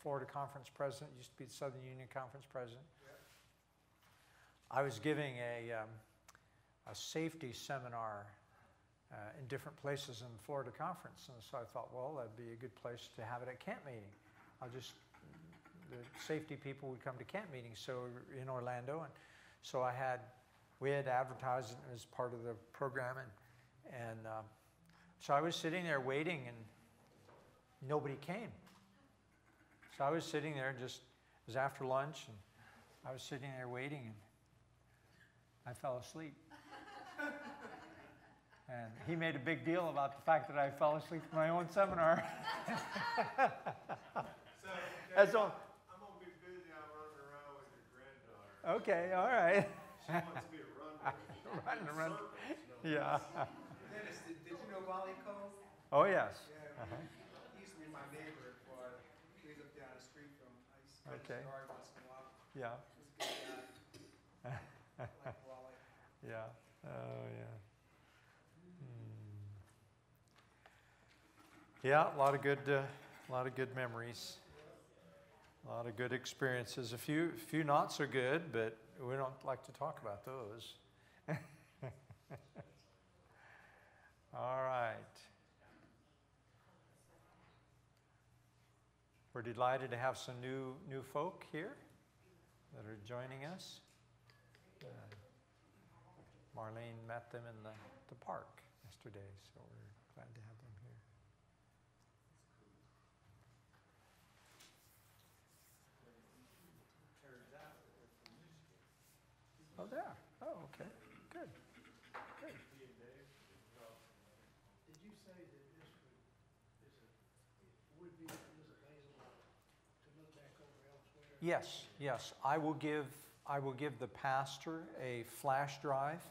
Florida Conference president, used to be the Southern Union Conference president. I was giving a safety seminar in different places in the Florida Conference, and so I thought, well, that'd be a good place to have it at camp meeting. The safety people would come to camp meetings, so in Orlando, and so we had advertised it as part of the program, and so I was sitting there waiting, and nobody came. So I was sitting there, it was after lunch, and I was sitting there waiting, and I fell asleep. And he made a big deal about the fact that I fell asleep in my own seminar. I'm going to be busy out running around with your granddaughter. Okay, all right. She wants to be a runner. Run. Yeah. Dennis, did you know Wally Cole? Oh, yes. Yeah, he used to be my neighbor before he lived down the street from I used to go to Okay. his yard once in a while. Yeah. He was a good guy. Like Wally. Yeah. Oh, yeah. Yeah, a lot of good memories. A lot of good experiences. A few not so good, but we don't like to talk about those. All right. We're delighted to have some new folk here that are joining us. Marlene met them in the park yesterday, so we're glad to have them here. Oh, there. Oh, okay. Good. Good. Did you say that this would be available to look back over elsewhere? Yes. I will give the pastor a flash drive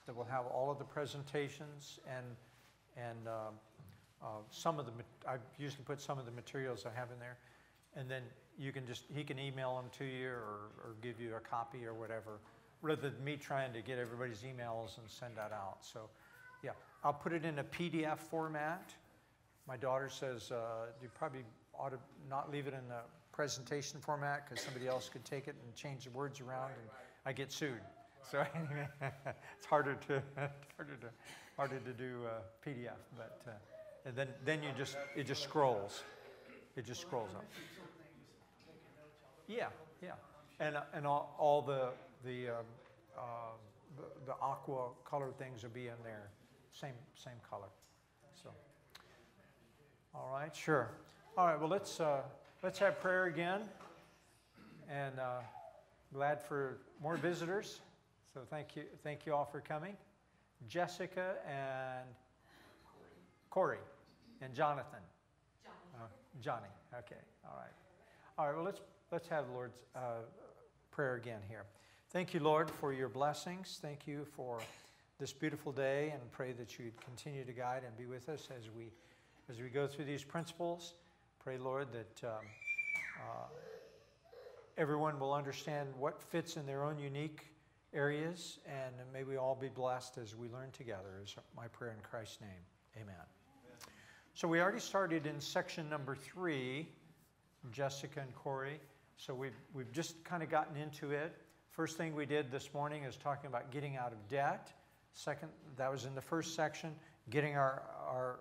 that will have all of the presentations and some of the. I usually put some of the materials I have in there, and then he can email them to you or give you a copy or whatever, rather than me trying to get everybody's emails and send that out. So, yeah, I'll put it in a PDF format. My daughter says you probably ought to not leave it in the presentation format because somebody else could take it and change the words around, and I get sued. So anyway, it's harder to do PDF, but and then it just scrolls. It just scrolls up. Yeah, and all the aqua color things will be in there, same color. So, all right, sure. All right, well let's have prayer again, and glad for more visitors. So thank you all for coming, Jessica and Corey and Jonathan. Johnny. Okay. All right. Well, let's have the Lord's prayer again here. Thank you, Lord, for your blessings. Thank you for this beautiful day, and pray that you'd continue to guide and be with us as we go through these principles. Pray, Lord, that everyone will understand what fits in their own unique areas, and may we all be blessed as we learn together, is my prayer in Christ's name. Amen. So we already started in section number 3, Jessica and Corey. So we've just kind of gotten into it. First thing we did this morning is talking about getting out of debt. Second, that was in the first section, getting our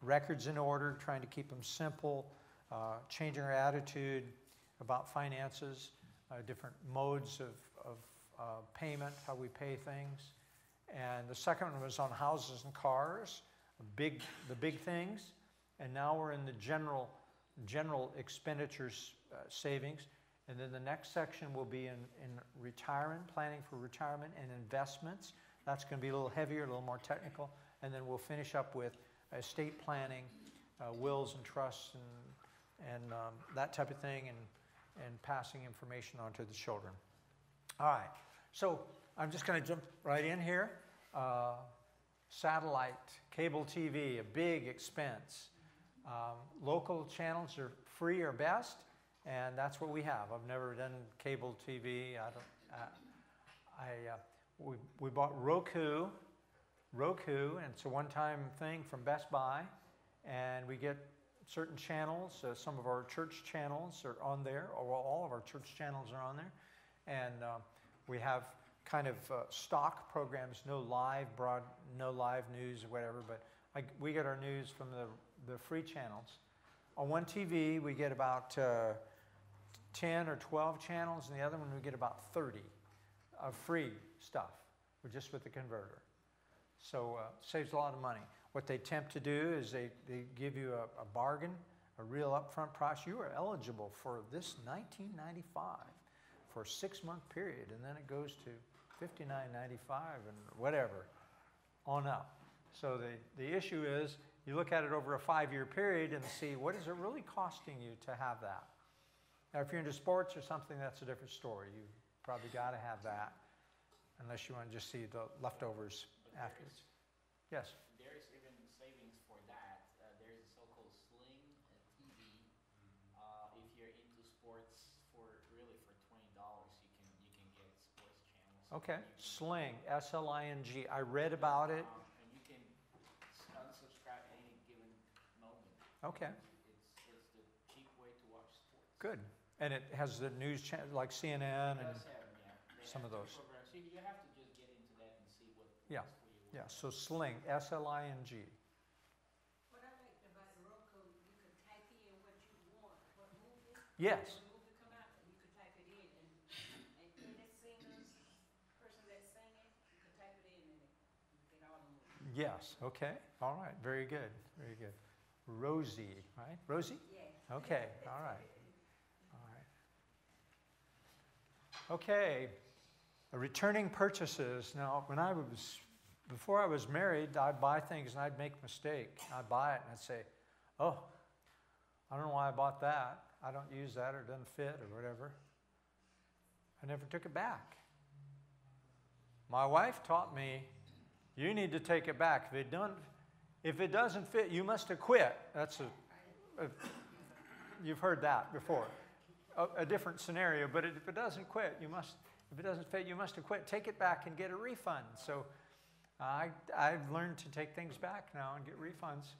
records in order, trying to keep them simple, changing our attitude about finances, different modes of payment, how we pay things. And the second one was on houses and cars, the big things. And now we're in the general expenditures savings. And then the next section will be in retirement, planning for retirement and investments. That's going to be a little heavier, a little more technical. And then we'll finish up with estate planning, wills and trusts and that type of thing, and passing information on to the children. All right, so I'm just going to jump right in here. Satellite, cable TV, a big expense. Local channels are free or best, and that's what we have. I've never done cable TV. We bought Roku, and it's a one-time thing from Best Buy, and we get certain channels. Some of our church channels are on there, or well, all of our church channels are on there. And we have kind of stock programs, no live news or whatever, but we get our news from the free channels. On one TV, we get about 10 or 12 channels, and the other one we get about 30 of free stuff, just with the converter. So saves a lot of money. What they attempt to do is they give you a bargain, a real upfront price. You are eligible for this $19.95 for a 6-month period, and then it goes to $59.95 and whatever on up. So the issue is you look at it over a 5-year period and see what is it really costing you to have that. Now, if you're into sports or something, that's a different story. You probably got to have that, unless you want to just see the leftovers afterwards. Yes. There is even savings for that. There is a so-called Sling TV. If you're into sports, for $20, you can get sports channels. Okay. Sling, S-L-I-N-G. I read about it. And you can unsubscribe at any given moment. Okay. It's the cheap way to watch sports. Good. And it has the news channel like CNN and It does have, yeah. some of those. Programs. So you have to just get into that and see what Yeah. works for you. Yeah. So Sling, S-L-I-N-G. What I liked about the Roku, you could type in what you want, what movie. Yes. When the movie come out, and you could type it in, and any singers, person that's singing, you could type it in, and you get all the movies. Yes. Okay. All right. Very good. Very good. Rosie, right? Rosie? Yeah. Okay. All right. All right. Okay. Returning purchases. Now, before I was married, I'd buy things and I'd make a mistake. I'd buy it and I'd say, oh, I don't know why I bought that. I don't use that, or it doesn't fit, or whatever. I never took it back. My wife taught me, you need to take it back. If it doesn't fit, you must have quit. That's you've heard that before. A different scenario, but if it doesn't quit, if it doesn't fit, you must have quit. Take it back and get a refund. So I've learned to take things back now and get refunds.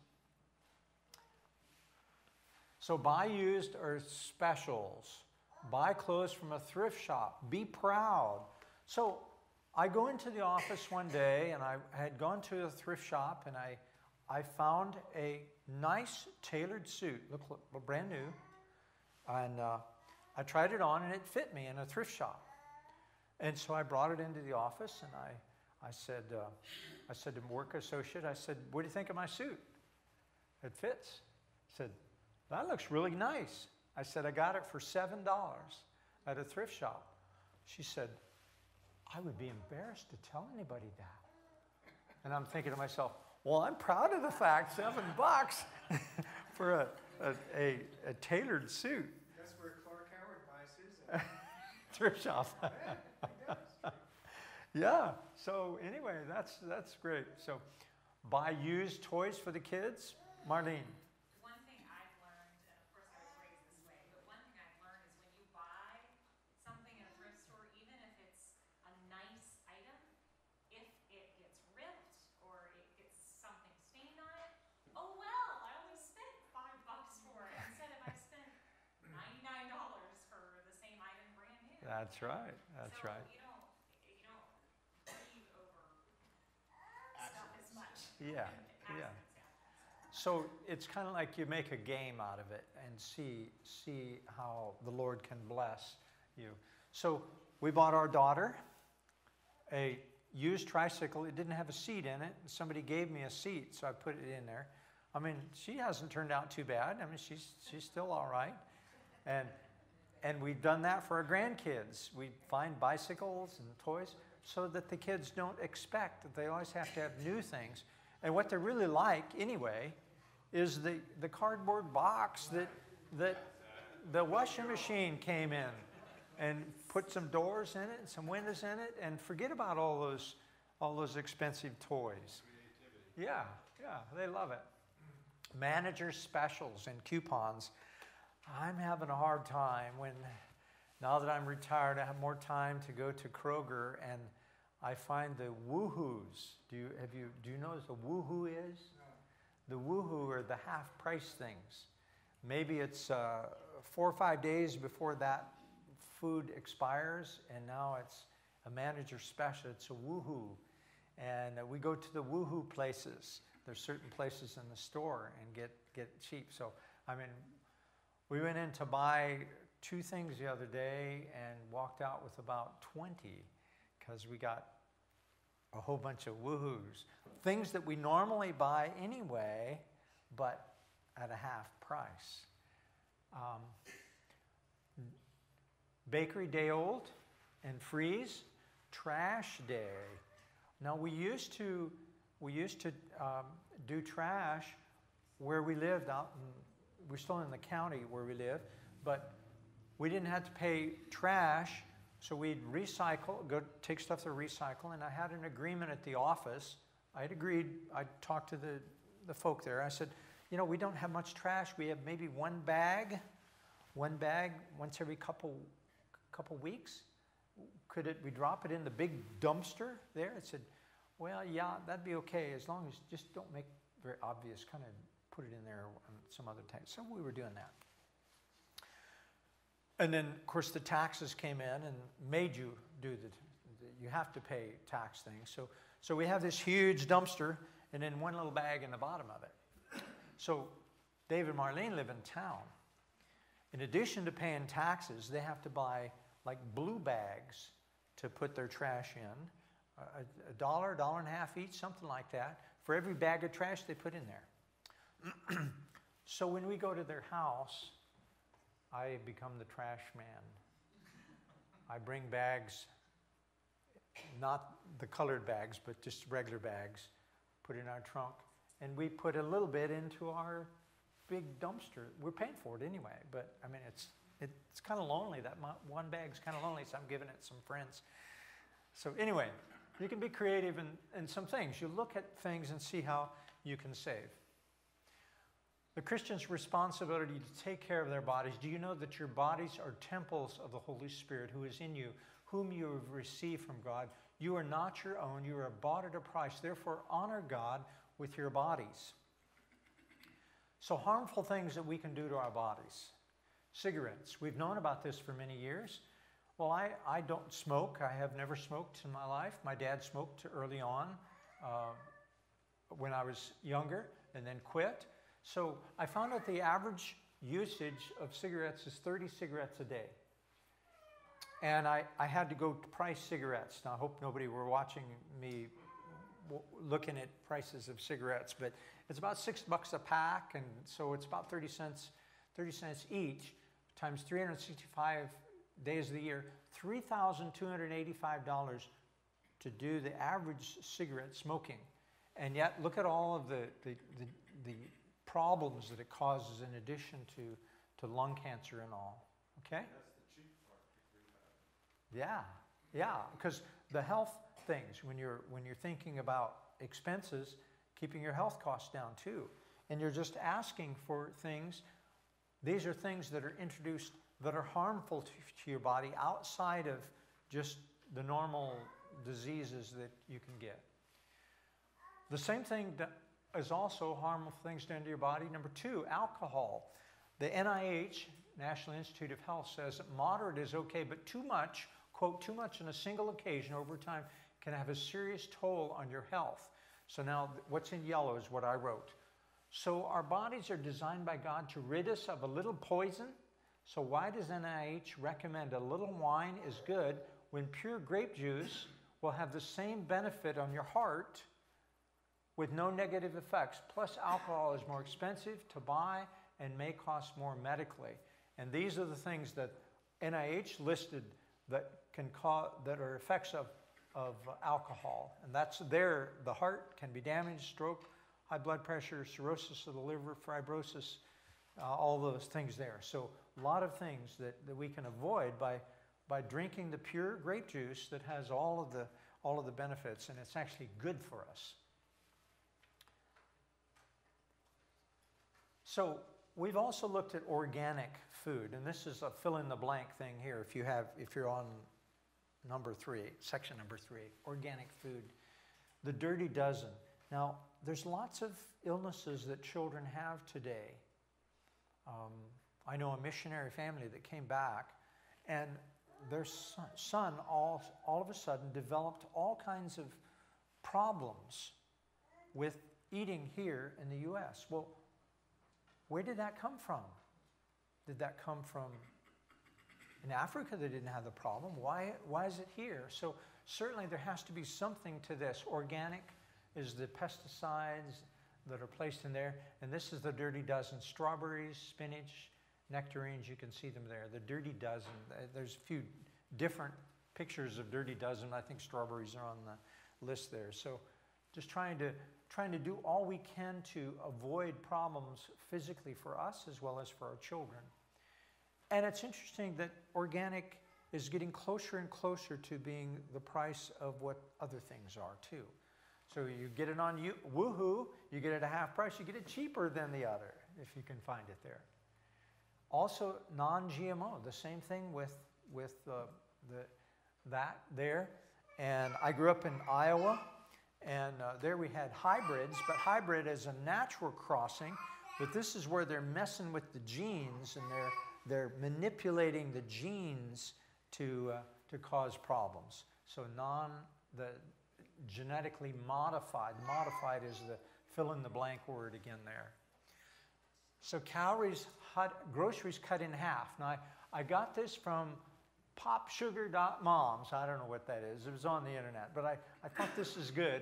So buy used or specials. Buy clothes from a thrift shop. Be proud. So I go into the office one day, and I had gone to a thrift shop, and I found a nice tailored suit, looked brand new, and I tried it on, and it fit me in a thrift shop. And so I brought it into the office, and I said to my work associate, I said, what do you think of my suit? It fits. He said, that looks really nice. I said, I got it for $7 at a thrift shop. She said, I would be embarrassed to tell anybody that. And I'm thinking to myself, well, I'm proud of the fact, $7 for a tailored suit. That's where Clark Howard buys his. Thrift shop. Yeah. So anyway, that's great. So buy used toys for the kids. Marlene. One thing I've learned, and of course I was raised this way, but one thing I've learned is when you buy something in a thrift store, even if it's a nice item, if it gets ripped or it gets something stained on it, oh well, I only spent $5 for it instead of I spent $99 for the same item brand new. That's right. That's so right. You don't grieve over stuff as much. Yeah. Yeah. So it's kind of like you make a game out of it and see how the Lord can bless you. So we bought our daughter a used tricycle. It didn't have a seat in it. Somebody gave me a seat, so I put it in there. I mean, she hasn't turned out too bad. I mean, she's still all right. And we've done that for our grandkids. We find bicycles and toys so that the kids don't expect that they always have to have new things. And what they really like, anyway, is the cardboard box that the washing machine came in and put some doors in it and some windows in it, and forget about all those expensive toys. Yeah, they love it. Manager specials and coupons. I'm having a hard time now that I'm retired, I have more time to go to Kroger, and I find the Woohoos. Do you know what the Woohoo is? No. The Woohoo are the half-price things. maybe it's 4 or 5 days before that food expires, and now it's a manager special. It's a woohoo. And we go to the woohoo places. There's certain places in the store and get cheap. So, I mean, we went in to buy 2 things the other day and walked out with about 20 because we got a whole bunch of woohoos. Things that we normally buy anyway, but at a half price. Bakery day old and freeze, trash day. Now we used to do trash where we lived out in, we're still in the county where we live, but we didn't have to pay trash, so we'd recycle, go take stuff to recycle, and I had an agreement at the office. I'd agreed, I'd talked to the folk there. I said, you know, we don't have much trash. We have maybe one bag once every couple weeks. Could we drop it in the big dumpster there? I said, well, yeah, that'd be okay, as long as just don't make very obvious, kind of put it in there on some other time. So we were doing that. And then, of course, the taxes came in and made you do you have to pay tax things. So we have this huge dumpster and then one little bag in the bottom of it. So Dave and Marlene live in town. In addition to paying taxes, they have to buy like blue bags to put their trash in. $1, $1.50 each, something like that, for every bag of trash they put in there. So when we go to their house, I become the trash man. I bring bags, not the colored bags, but just regular bags, put in our trunk, and we put a little bit into our big dumpster. We're paying for it anyway, but I mean, it's kind of lonely. That one bag's kind of lonely, so I'm giving it to some friends. So anyway, you can be creative in some things. You look at things and see how you can save. The Christian's responsibility to take care of their bodies. Do you know that your bodies are temples of the Holy Spirit who is in you, whom you have received from God? You are not your own. You are bought at a price. Therefore, honor God with your bodies. So harmful things that we can do to our bodies. Cigarettes. We've known about this for many years. Well, I don't smoke. I have never smoked in my life. My dad smoked early on when I was younger and then quit. So I found out the average usage of cigarettes is 30 cigarettes a day. And I had to go to price cigarettes. Now, I hope nobody were watching me looking at prices of cigarettes, but it's about $6 a pack, and so it's about 30 cents each, times 365 days of the year, $3,285 to do the average cigarette smoking. And yet, look at all of the problems that it causes in addition to lung cancer and all. Okay? That's the cheap part. Yeah, because the health things, when you're thinking about expenses, keeping your health costs down too, and you're just asking for things. These are things that are introduced that are harmful to your body outside of just the normal diseases that you can get. The same thing is also harmful things done to your body. Number 2, alcohol. The NIH, National Institute of Health, says that moderate is okay, but too much, quote, too much on a single occasion over time can have a serious toll on your health. So now what's in yellow is what I wrote. So our bodies are designed by God to rid us of a little poison. So why does NIH recommend a little wine is good when pure grape juice will have the same benefit on your heart with no negative effects? Plus, alcohol is more expensive to buy and may cost more medically. And these are the things that NIH listed that can cause, that are effects of alcohol. And that's there. The heart can be damaged, stroke, high blood pressure, cirrhosis of the liver, fibrosis, all those things there. So a lot of things that we can avoid by drinking the pure grape juice that has all of the benefits, and it's actually good for us. So we've also looked at organic food, and this is a fill-in-the-blank thing here. If you're on number 3, section number 3, organic food, the dirty dozen. Now, there's lots of illnesses that children have today I know a missionary family that came back, and their son all of a sudden developed all kinds of problems with eating here in the U.S. Well, where did that come from? Did that come from in Africa? They didn't have the problem. Why is it here? So certainly there has to be something to this. Organic is the pesticides that are placed in there. And this is the Dirty Dozen. Strawberries, spinach, nectarines, you can see them there. The Dirty Dozen, there's a few different pictures of Dirty Dozen. I think strawberries are on the list there. So just trying to do all we can to avoid problems physically for us as well as for our children. And it's interesting that organic is getting closer and closer to being the price of what other things are too. So you get it on Woohoo, you get it at half price, you get it cheaper than the other if you can find it there. Also non-GMO, the same thing with that there. And I grew up in Iowa, and there we had hybrids, but hybrid is a natural crossing, but this is where they're messing with the genes, and they're manipulating the genes to cause problems. So the genetically modified is the fill in the blank word again there. So groceries cut in half. Now I got this from popsugar.moms. I don't know what that is. It was on the internet, but I thought this is good.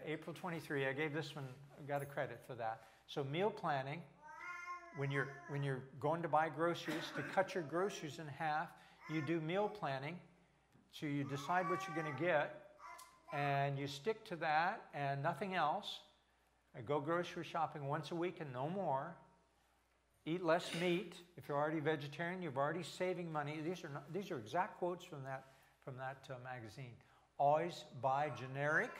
April 23, I gave this one, I got a credit for that. So meal planning, when you're going to buy groceries, to cut your groceries in half, you do meal planning. So you decide what you're going to get, and you stick to that and nothing else. Go grocery shopping once a week and no more. Eat less meat. If you're already vegetarian, you're already saving money. These are exact quotes from that magazine. Always buy generic.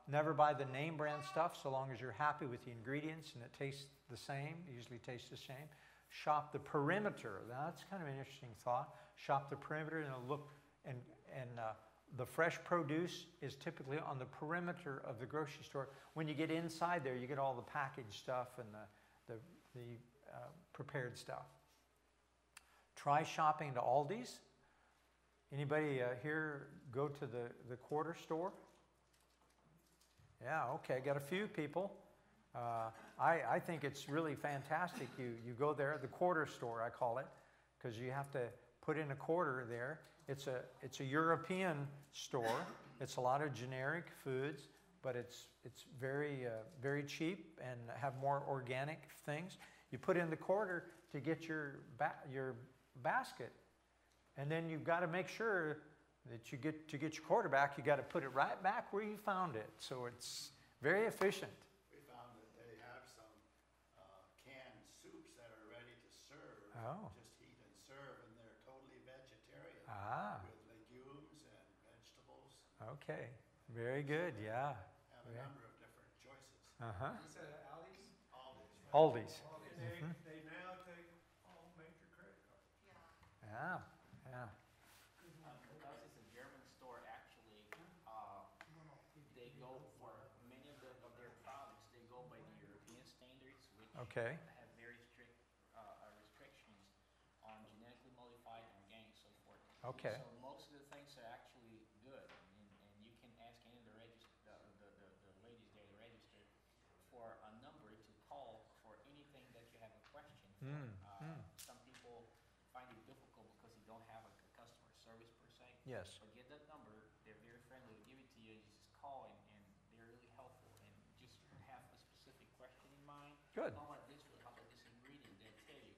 Never buy the name brand stuff so long as you're happy with the ingredients and it tastes the same. It usually tastes the same. Shop the perimeter. That's kind of an interesting thought. Shop the perimeter and look, and the fresh produce is typically on the perimeter of the grocery store. When you get inside there, you get all the packaged stuff and the prepared stuff. Try shopping to Aldi's. Anybody here go to the quarter store? Yeah, okay, got a few people. I think it's really fantastic. You go there, the quarter store I call it, because you have to put in a quarter there. It's a European store. It's a lot of generic foods, but it's very very cheap and have more organic things. You put in the quarter to get your basket, and then you've got to make sure that to get your quarter back, you got to put it right back where you found it. So it's very efficient. We found that they have some canned soups that are ready to serve. Oh. Just heat and serve, and they're totally vegetarian. Ah. With legumes and vegetables. Okay. Very good. Yeah. Have a number of different choices. Uh-huh. You said Aldi's? Aldi's. Aldi's. They now take all major credit cards. Yeah. Yeah. Because it's a German store, actually, they go for many of their products. They go by the European standards, which Okay. have very strict restrictions on genetically modified and organic, so forth. Okay. So most of the things are actually good, and you can ask any of the ladies there to register for a number to call for anything that you have a question for. Some people find it difficult because you don't have a customer service per se. Yes. So get that number. They're very friendly. They'll give it to you. You just call, and they're really helpful. And just have a specific question in mind. Good. How about this one? How about this ingredient? They'll tell you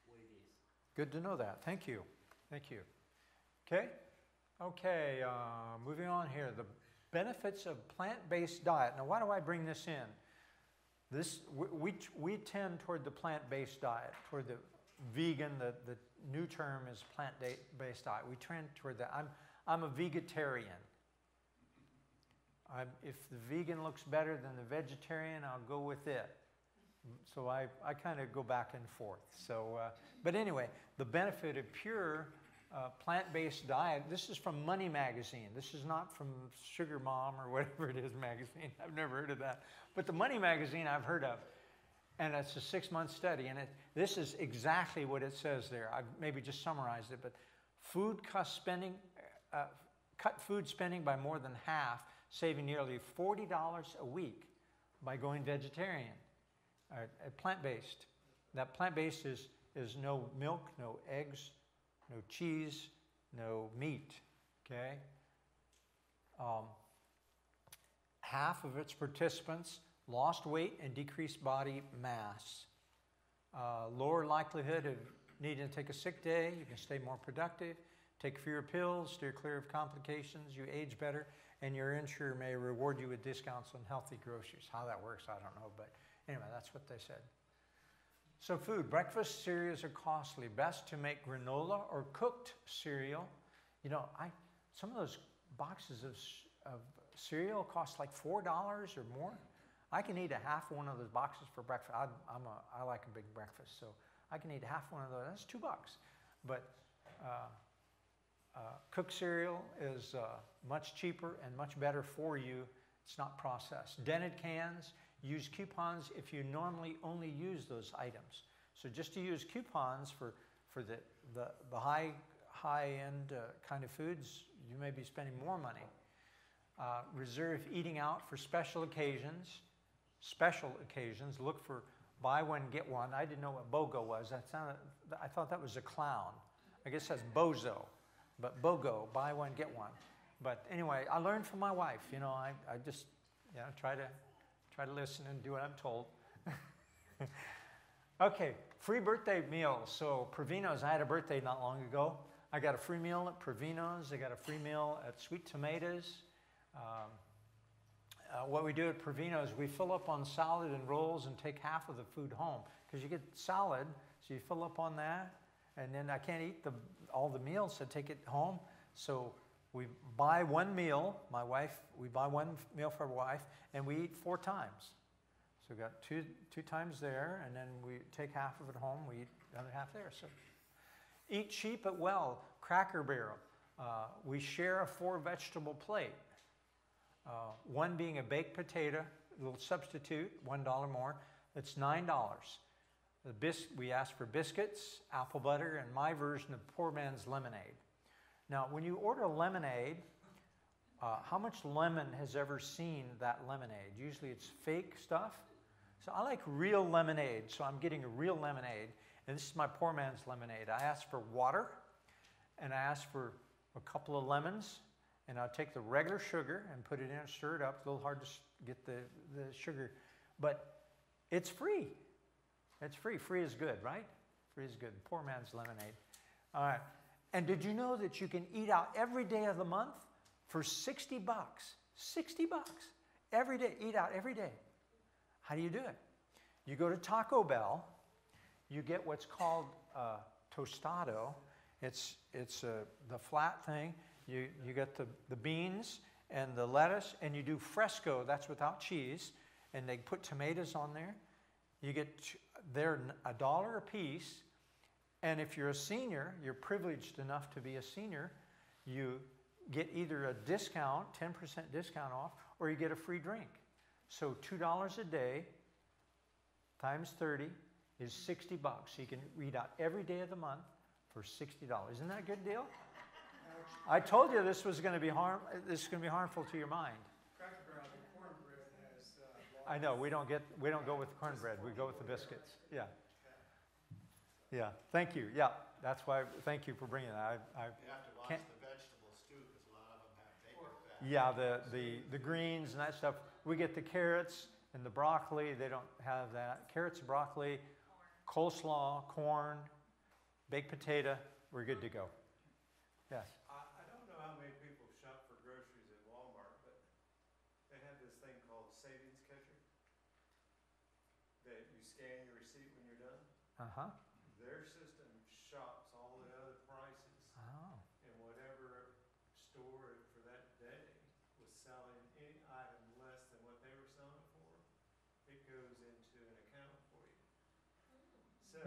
what it is. Good to know that. Thank you. Thank you. Okay. Okay. Moving on here. The benefits of plant-based diet. Now, why do I bring this in? We tend toward the plant-based diet, toward the vegan. The new term is plant-based diet. We trend toward that. I'm a vegetarian. If the vegan looks better than the vegetarian, I'll go with it. So I kind of go back and forth. So, but anyway, the benefit of pure plant-based diet. This is from Money Magazine. This is not from Sugar Mom or whatever it is magazine. I've never heard of that. But the Money Magazine I've heard of. And it's a 6-month study, and this is exactly what it says there. I've maybe just summarized it, but cut food spending by more than half, saving nearly $40 a week by going vegetarian, plant-based. That plant-based is no milk, no eggs, no cheese, no meat, okay? Half of its participants lost weight and decreased body mass. Lower likelihood of needing to take a sick day. You can stay more productive. Take fewer pills. Steer clear of complications. You age better. And your insurer may reward you with discounts on healthy groceries. How that works, I don't know. But anyway, that's what they said. So food. Breakfast cereals are costly. Best to make granola or cooked cereal. You know, some of those boxes of cereal cost like $4 or more. I can eat a half one of those boxes for breakfast. I like a big breakfast, so I can eat half one of those. That's $2. But cooked cereal is much cheaper and much better for you. It's not processed. Dented cans, use coupons if you normally only use those items. So just to use coupons for the high-end kind of foods, you may be spending more money. Reserve eating out for special occasions. Look for buy one, get one. I didn't know what BOGO was. I thought that was a clown. I guess that's bozo. But BOGO, buy one, get one. But anyway, I learned from my wife. You know, I just try to listen and do what I'm told. Okay, free birthday meals. So Provino's, I had a birthday not long ago. I got a free meal at Provino's. I got a free meal at Sweet Tomatoes. What we do at Provino's, we fill up on salad and rolls and take half of the food home. Because you get salad, so you fill up on that. And then I can't eat all the meals, so take it home. So we buy one meal, we buy one meal for our wife, and we eat 4 times. So we got two times there, and then we take half of it home, we eat the other half there. So eat cheap but well, Cracker Barrel. We share a 4-vegetable plate. One being a baked potato, a little substitute, $1 more. It's $9. We ask for biscuits, apple butter, and my version of poor man's lemonade. Now, when you order lemonade, how much lemon has ever seen that lemonade? Usually it's fake stuff. So I like real lemonade, so I'm getting a real lemonade. And this is my poor man's lemonade. I ask for water, and I ask for a couple of lemons, and I'll take the regular sugar and put it in and stir it up. It's a little hard to get the sugar, but it's free. It's free. Free is good, right? Free is good. Poor man's lemonade. All right. And did you know that you can eat out every day of the month for $60? $60 every day. Eat out every day. How do you do it? You go to Taco Bell. You get what's called tostado. It's the flat thing. You get the beans and the lettuce, and you do fresco. That's without cheese, and they put tomatoes on there. You get they're $1 a piece, and if you're a senior, you're privileged enough to be a senior, you get either a discount, 10% discount off, or you get a free drink. So $2 a day times 30 is $60. So you can eat out every day of the month for $60. Isn't that a good deal? I told you this was going to be harmful to your mind. Cracker Barrel, the cornbread has. I know we don't go with cornbread. We go with the biscuits. Yeah. Yeah. Thank you. Yeah. That's why. Thank you for bringing that. You have to watch the vegetables too, because a lot of them have bacon fat. Yeah. The greens and that stuff. We get the carrots and the broccoli. They don't have that. Carrots, broccoli, coleslaw, corn, baked potato. We're good to go. Yes. I don't know how many people shop for groceries at Walmart, but they have this thing called savings catcher that you scan your receipt when you're done. Uh-huh. Their system shops all the other prices, Oh. and whatever store for that day was selling any item less than what they were selling it for, it goes into an account for you. So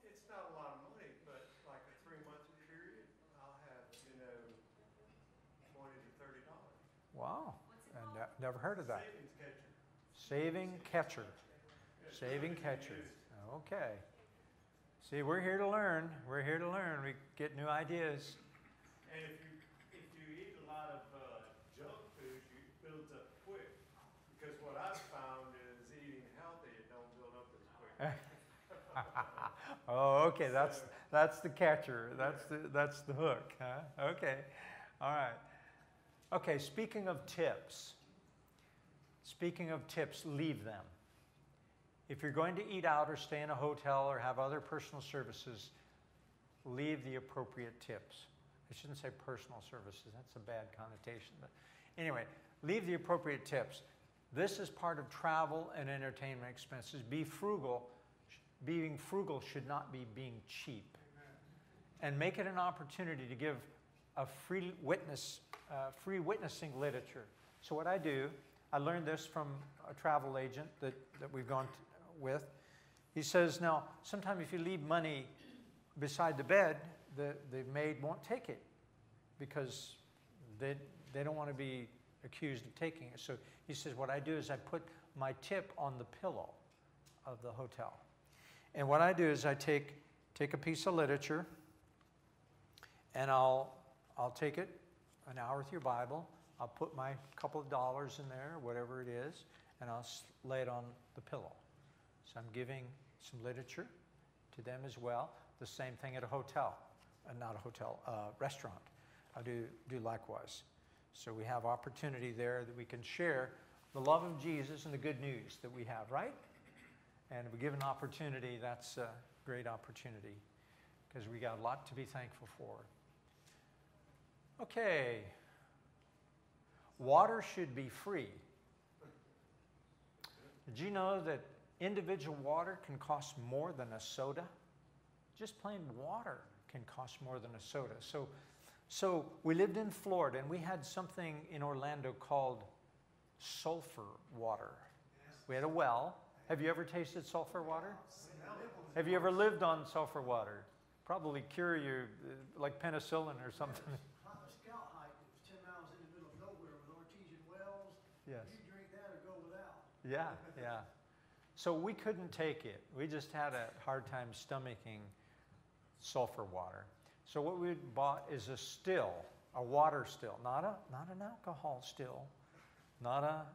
it's not a lot of money, but like a 3-month period, I'll have, $20 to $30. Wow. What's it And called? never heard of that. Savings catcher. Saving catcher. Saving catcher. Okay. See, we're here to learn. We're here to learn. We get new ideas. And if you eat a lot of junk food, you builds up quick. Because what I've found is eating healthy, it don't build up as quick. Oh, okay. That's the catcher. That's the hook. Huh? Okay. All right. Okay. Speaking of tips. Leave them. If you're going to eat out or stay in a hotel or have other personal services, leave the appropriate tips. I shouldn't say personal services. That's a bad connotation. But anyway, leave the appropriate tips. This is part of travel and entertainment expenses. Be frugal. Being frugal should not be being cheap. And make it an opportunity to give a free witnessing literature. So what I do, I learned this from a travel agent that we've gone with. He says, now, sometimes if you leave money beside the bed, the maid won't take it because they don't want to be accused of taking it. So he says, what I do is I put my tip on the pillow of the hotel. And what I do is I take a piece of literature and I'll take it, an hour with your Bible. I'll put my couple of dollars in there, whatever it is, and I'll lay it on the pillow. So I'm giving some literature to them as well. The same thing at a hotel, not a hotel, restaurant. I do likewise. So we have opportunity there that we can share the love of Jesus and the good news that we have, right? And if we give an opportunity, that's a great opportunity because we got a lot to be thankful for. Okay. Water should be free. Did you know that individual water can cost more than a soda? Just plain water can cost more than a soda. So we lived in Florida and we had something in Orlando called sulfur water. We had a well. Have you ever tasted sulfur water? Have you ever lived on sulfur water? Probably cure you like penicillin or something. Scout hike that was 10 miles in the middle of nowhere with artesian wells. Yes. You drink that or go without. Yeah. So we couldn't take it. We just had a hard time stomaching sulfur water. So what we bought is a still, a water still, not an alcohol still, not a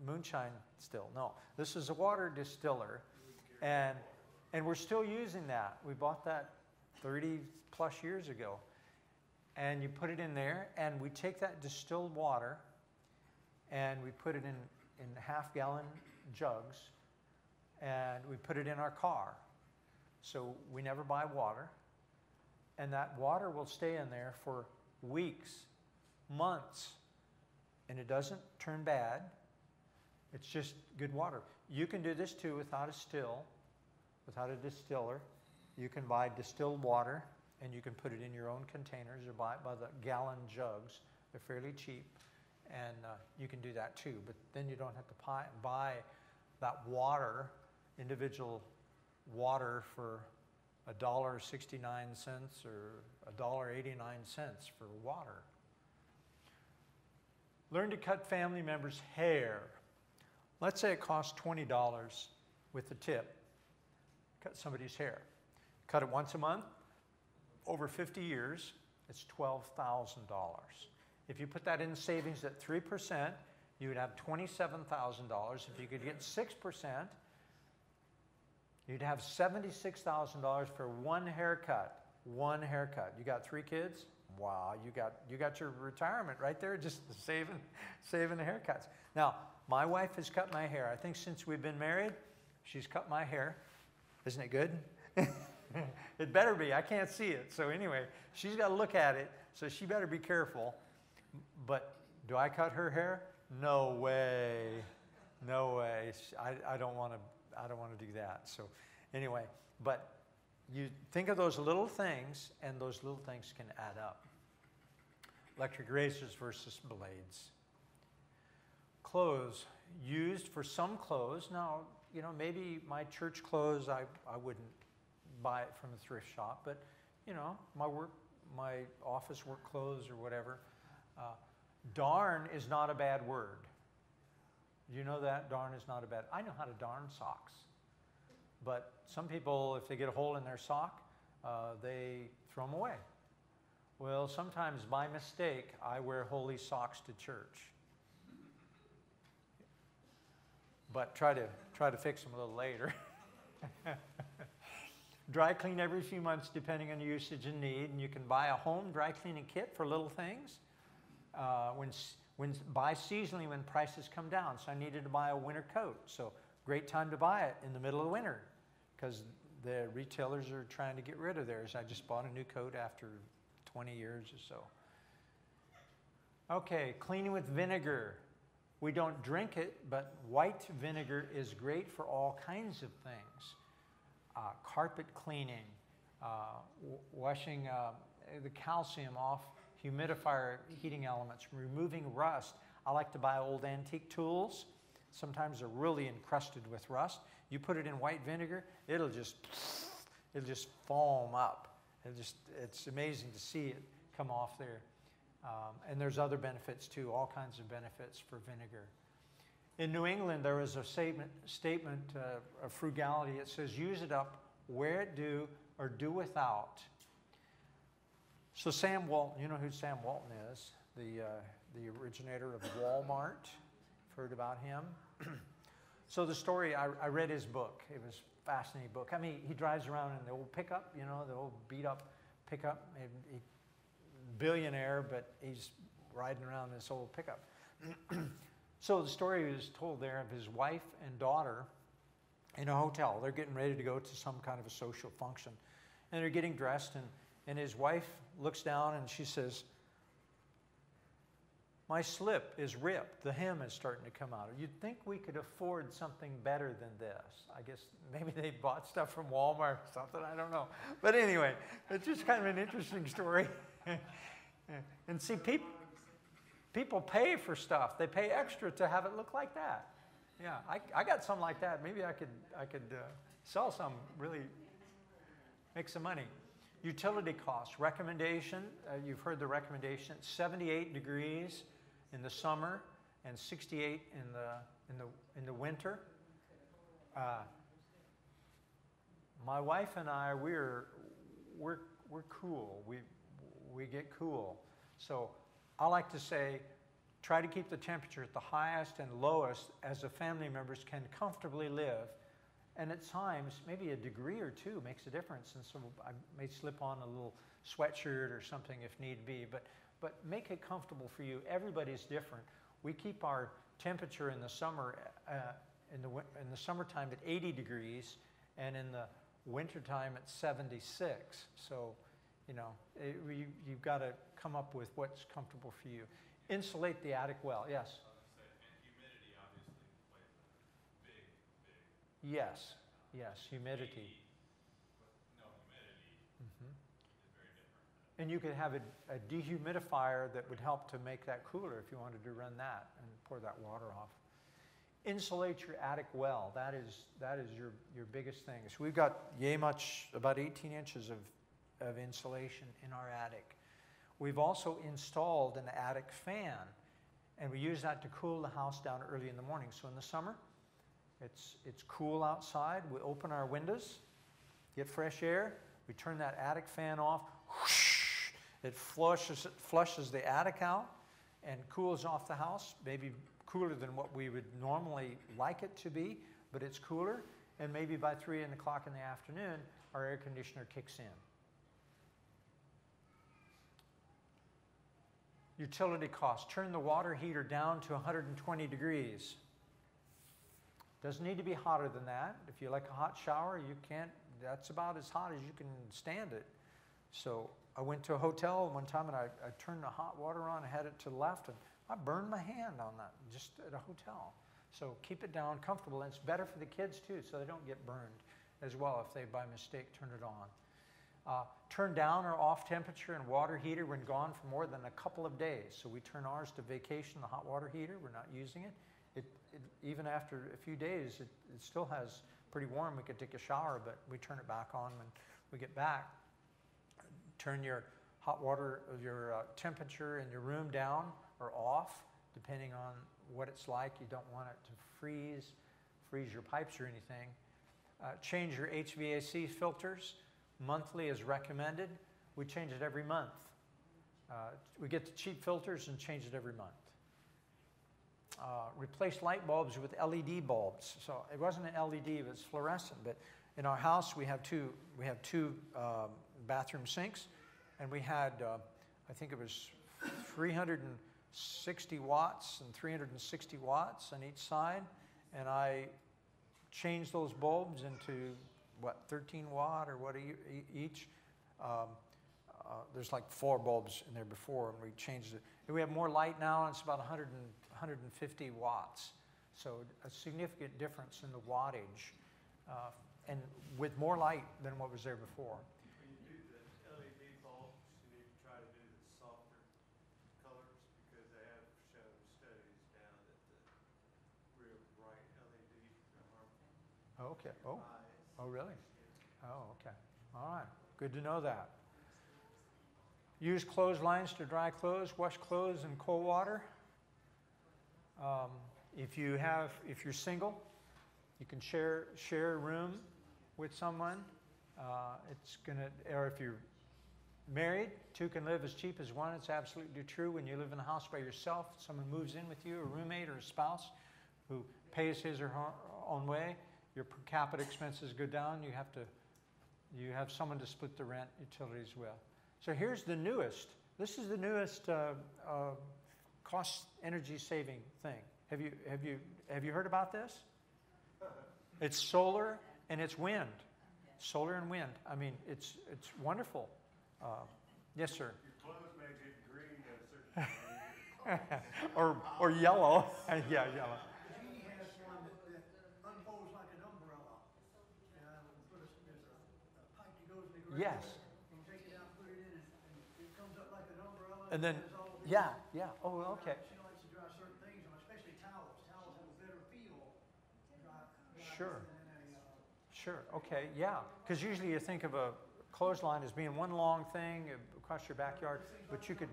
moonshine still. No, this is a water distiller, and we're still using that. We bought that 30 plus years ago, and you put it in there, and we take that distilled water, and we put it in half-gallon jugs, and we put it in our car. So we never buy water, and that water will stay in there for weeks, months, and it doesn't turn bad. It's just good water. You can do this too without a still, without a distiller. You can buy distilled water, and you can put it in your own containers or buy it by the gallon jugs. They're fairly cheap, and you can do that too. But then you don't have to buy that water, individual water, for $1.69 or $1.89 for water. Learn to cut family members' hair. Let's say it costs $20 with the tip. Cut somebody's hair. Cut it once a month. Over 50 years, it's $12,000. If you put that in savings at 3%, you would have $27,000. If you could get 6%, you'd have $76,000 for one haircut. One haircut. You got 3 kids? Wow, you got your retirement right there, just saving the haircuts. Now, my wife has cut my hair. I think since we've been married, she's cut my hair. Isn't it good? It better be. I can't see it. So anyway, she's got to look at it, so she better be careful. But do I cut her hair? No way. No way. I don't want to do that. So anyway, but you think of those little things, and those little things can add up. Electric razors versus blades. Clothes. Used for some clothes. Now, you know, maybe my church clothes, I wouldn't buy it from a thrift shop, but, you know, my office work clothes or whatever. Darn is not a bad word. You know that? Darn is not a bad. I know how to darn socks. But some people, if they get a hole in their sock, they throw them away. Well, sometimes by mistake, I wear holey socks to church. But try to fix them a little later. Dry clean every few months depending on usage and need, and you can buy a home dry cleaning kit for little things. Buy seasonally when prices come down. So I needed to buy a winter coat. So great time to buy it in the middle of the winter because the retailers are trying to get rid of theirs. I just bought a new coat after 20 years or so. Okay, cleaning with vinegar. We don't drink it, but white vinegar is great for all kinds of things. Carpet cleaning, washing the calcium off humidifier heating elements, removing rust. I like to buy old antique tools. Sometimes they're really encrusted with rust. You put it in white vinegar, it'll just foam up. It's amazing to see it come off there. And there's other benefits too, all kinds of benefits for vinegar. In New England, there was a statement of frugality. It says, use it up, wear it do, or do without. So Sam Walton, you know who Sam Walton is, the originator of Walmart. You've heard about him. So the story, I read his book. It was a fascinating book. I mean, he drives around in the old pickup, you know, the old beat up pickup. Billionaire, but he's riding around this old pickup. So the story is told there of his wife and daughter in a hotel. They're getting ready to go to some kind of a social function. And they're getting dressed, and his wife looks down and she says, my slip is ripped. The hem is starting to come out. You'd think we could afford something better than this. I guess maybe they bought stuff from Walmart or something. I don't know. But anyway, it's just kind of an interesting story. And see, people pay for stuff. They pay extra to have it look like that. Yeah, I got some like that. Maybe I could sell some, really make some money. Utility costs. Recommendation, you've heard the recommendation, 78 degrees in the summer and 68 in the winter. My wife and I, we're cool. We get cool. So I like to say, try to keep the temperature at the highest and lowest as the family members can comfortably live. And at times, maybe a degree or two makes a difference. And so I may slip on a little sweatshirt or something if need be. But make it comfortable for you. Everybody's different. We keep our temperature in the summer, in the summertime at 80 degrees, and in the wintertime at 76. So, you know, you've got to come up with what's comfortable for you. Insulate the attic well. Yes? And humidity obviously plays a big Yes, humidity. with no humidity Mm-hmm. is very different. And you could have a dehumidifier that would help to make that cooler if you wanted to run that and pour that water off. Insulate your attic well. That is your biggest thing. So we've got about 18 inches of insulation in our attic. We've also installed an attic fan, and we use that to cool the house down early in the morning. So in the summer, it's cool outside. We open our windows, get fresh air. We turn that attic fan off. Whoosh, it flushes the attic out and cools off the house, maybe cooler than what we would normally like it to be, but it's cooler. And maybe by 3 o'clock in the afternoon, our air conditioner kicks in. Utility costs. Turn the water heater down to 120 degrees. Doesn't need to be hotter than that. If you like a hot shower, you can't, that's about as hot as you can stand it. So I went to a hotel one time and I turned the hot water on, I had it to the left, and I burned my hand on that just at a hotel. So keep it down comfortable, and it's better for the kids too, so they don't get burned as well if they by mistake turn it on. Turn down or off temperature and water heater when gone for more than a couple of days. So we turn ours to vacation, the hot water heater, we're not using it. Even after a few days, it still has pretty warm. We could take a shower, but we turn it back on when we get back. Turn your hot water, your temperature in your room down or off, depending on what it's like. You don't want it to freeze your pipes or anything. change your HVAC filters monthly as recommended. We change it every month. We get the cheap filters and change it every month. Replace light bulbs with LED bulbs. So it wasn't an LED, it was fluorescent. But in our house, we have two bathroom sinks, and we had, I think it was 360 watts and 360 watts on each side. And I changed those bulbs into, what, 13 watt or what each. There's like 4 bulbs in there before, and we changed it. And we have more light now, and it's about 150 watts. So a significant difference in the wattage, and with more light than what was there before. When you do the LED bulbs, you need to try to do the softer colors because they have shown studies now that the real bright LEDs are harmful. Okay. to your Oh. eyes. Oh, really? Oh, okay. All right. Good to know that. Use clotheslines to dry clothes, wash clothes in cold water. If you're single, you can share a room with someone. Or if you're married, 2 can live as cheap as 1. It's absolutely true. When you live in a house by yourself, someone moves in with you, a roommate or a spouse who pays his or her own way, your per capita expenses go down. You have someone to split the rent, utilities with. So here's the newest. This is the newest cost energy saving thing. Have you heard about this? It's solar and it's wind. Solar and wind. I mean, it's wonderful. Yes, sir. Your clothes may get green at a certain time. or yellow. Yeah, yellow. Jeannie has one that unfolds like an umbrella. There's a pipe that goes in the ground. Yes. You take it out, put it in, and it comes up like an umbrella. And then, it has all the- yeah. Oh, okay. She likes to dry certain things, especially towels. Towels have a better feel. Sure. Sure. Okay. Yeah. Because usually you think of a clothesline as being one long thing across your backyard, but you could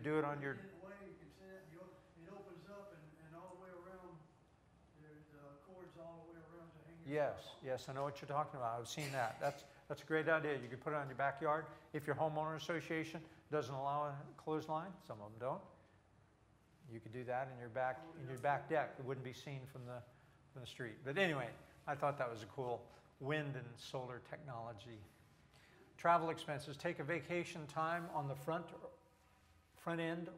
do it on your. It opens up and all the way around. There's cords all the way around to hang. Yes. I know what you're talking about. I've seen that. That's a great idea. You could put it on your backyard. If your homeowner association doesn't allow a clothesline, some of them don't. You could do that in your back deck. It wouldn't be seen from the street. But anyway, I thought that was a cool wind and solar technology. Travel expenses. Take a vacation time on the front end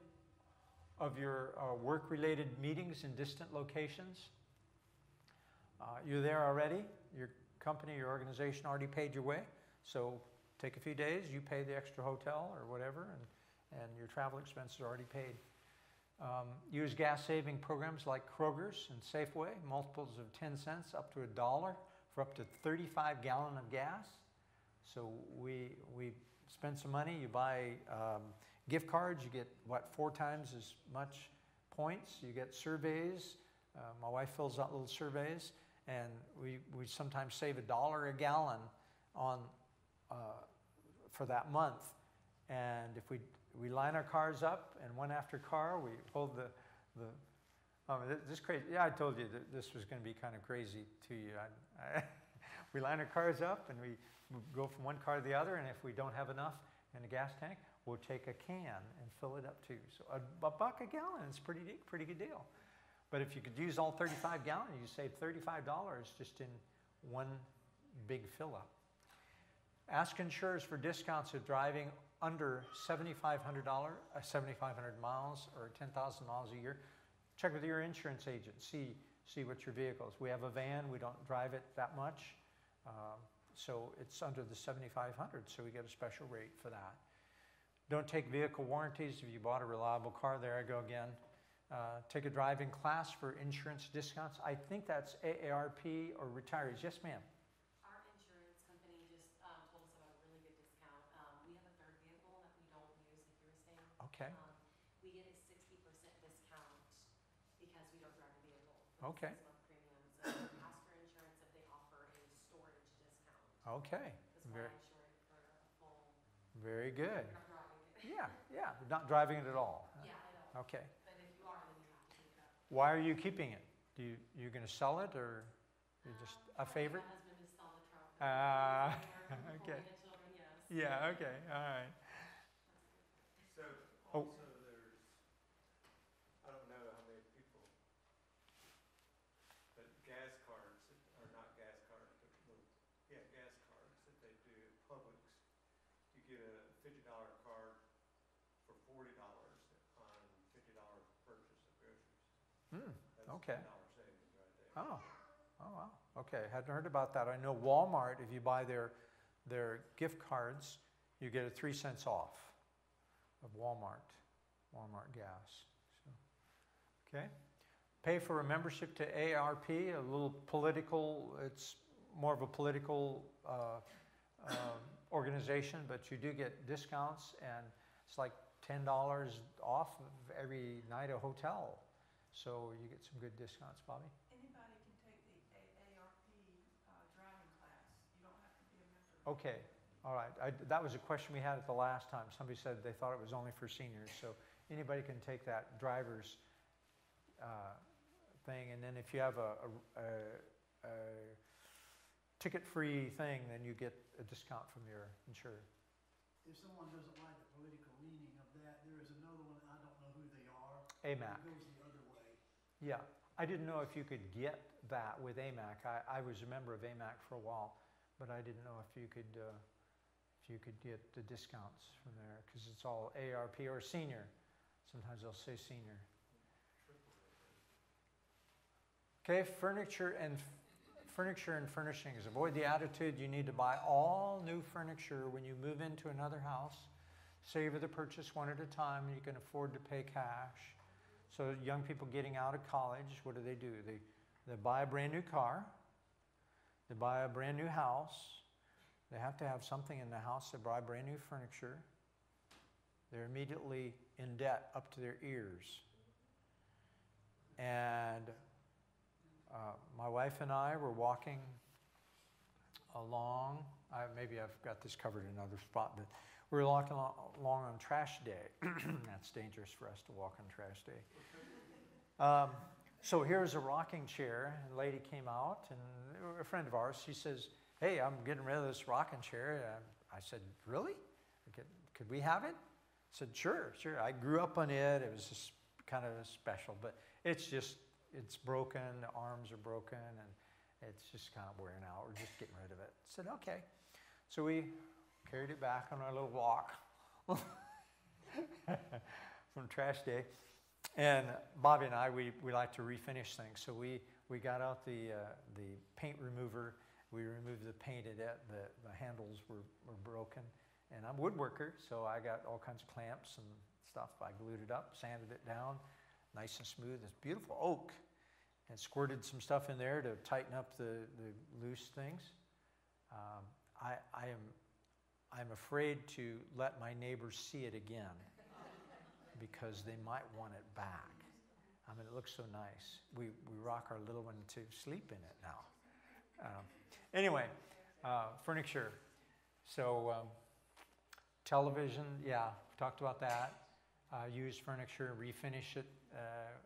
of your work-related meetings in distant locations. You're there already. Your company, your organization already paid your way. So take a few days. You pay the extra hotel or whatever, and your travel expenses are already paid. Use gas-saving programs like Kroger's and Safeway, multiples of 10 cents up to $1 for up to 35 gallons of gas. So we spend some money. You buy gift cards. You get, 4 times as much points. You get surveys. My wife fills out little surveys, and we sometimes save $1 a gallon on for that month. And if we line our cars up, and one after car, we hold this crazy. Yeah, I told you that this was going to be kind of crazy to you. We line our cars up, and we go from one car to the other, and if we don't have enough in the gas tank, we'll take a can and fill it up too. So $1 a gallon is pretty good deal. But if you could use all 35 gallons, you save $35 just in one big fill-up. Ask insurers for discounts if driving under 7,500 miles or 10,000 miles a year. Check with your insurance agent. See what your vehicle is. We have a van. We don't drive it that much. So it's under the 7,500, so we get a special rate for that. Don't take vehicle warranties if you bought a reliable car. There I go again. Take a driving class for insurance discounts. I think that's AARP or retirees. Yes, ma'am. Our insurance company just told us about a really good discount. We have a third vehicle that we don't use, like you were saying. Okay. We get a 60% discount because we don't drive a vehicle. Okay. 6 month premium. So ask for insurance if they offer a storage discount. Okay. That's why I insure it for a full. Very good. You're not driving it. Yeah. You're not driving it at all. Yeah, I know. Okay. But if you are, then you have to take it up. Why are you keeping it? You going to sell it or? You're just a favorite? My husband is on the truck. Ah, Or okay. holding the children, yes. Yeah, okay, all right. So Oh. also there's, I don't know how many people, but gas cards, or not gas cards, but little, yeah, gas cards that they do at Publix. You get a $50 card for $40 on $50 purchase of groceries. Hmm, That's okay. $10 savings right there. Oh, oh wow, okay, hadn't heard about that. I know Walmart, if you buy their gift cards, you get a 3 cents off of Walmart gas. So, okay. Pay for a membership to ARP, a little political, it's more of a political organization, but you do get discounts, and it's like $10 off of every night at a hotel. So you get some good discounts, Bobby. Anybody can take the AARP driving class. You don't have to be a member. Okay, all right. That was a question we had at the last time. Somebody said they thought it was only for seniors. So anybody can take that driver's thing. And then if you have a ticket-free thing, then you get a discount from your insurer. If someone doesn't like the political meaning of that, there is another one, I don't know who they are. AMAC. It goes the other way. Yeah, I didn't know if you could get that with AMAC. I was a member of AMAC for a while, but I didn't know if you could get the discounts from there, because it's all ARP or senior. Sometimes they'll say senior. Okay, furniture and furnishings. Avoid the attitude you need to buy all new furniture when you move into another house. Savor the purchase one at a time, and you can afford to pay cash. So young people getting out of college, what do? They buy a brand new car. They buy a brand new house. They have to have something in the house. They buy brand new furniture. They're immediately in debt up to their ears. And my wife and I were walking along. Maybe I've got this covered in another spot, but we were walking along on trash day. That's dangerous for us to walk on trash day. So here's a rocking chair, and a lady came out, and a friend of ours, she says, "Hey, I'm getting rid of this rocking chair." I said, "Really? Could we have it?" I said, Sure. I grew up on it. It was just kind of special, but it's broken, the arms are broken, and it's just kind of wearing out. We're just getting rid of it. I said, okay. So we carried it back on our little walk from trash day. And Bobby and I, we like to refinish things. So we got out the paint remover. We removed the paint in it. The handles were broken. And I'm a woodworker, so I got all kinds of clamps and stuff. I glued it up, sanded it down, nice and smooth. It's beautiful oak. And squirted some stuff in there to tighten up the loose things. I'm afraid to let my neighbors see it again because they might want it back. I mean, it looks so nice. We rock our little one to sleep in it now. Anyway, furniture. So television, yeah, talked about that. Used furniture, refinish it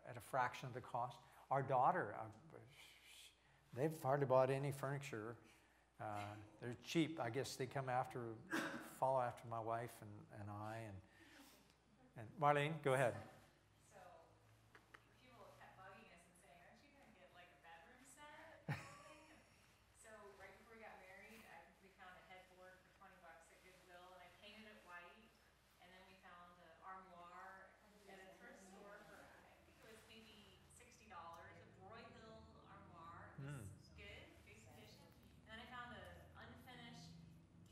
at a fraction of the cost. Our daughter, they've hardly bought any furniture. They're cheap. I guess they follow after my wife and I. And Marlene, go ahead. So people have kept bugging us and saying, aren't you going to get like a bedroom set? So right before we got married, we found a headboard for $20 at Goodwill, and I painted it white. And then we found an armoire at a thrift store for, I think it was maybe $60, a Broyhill armoire. It was good condition. And then I found an unfinished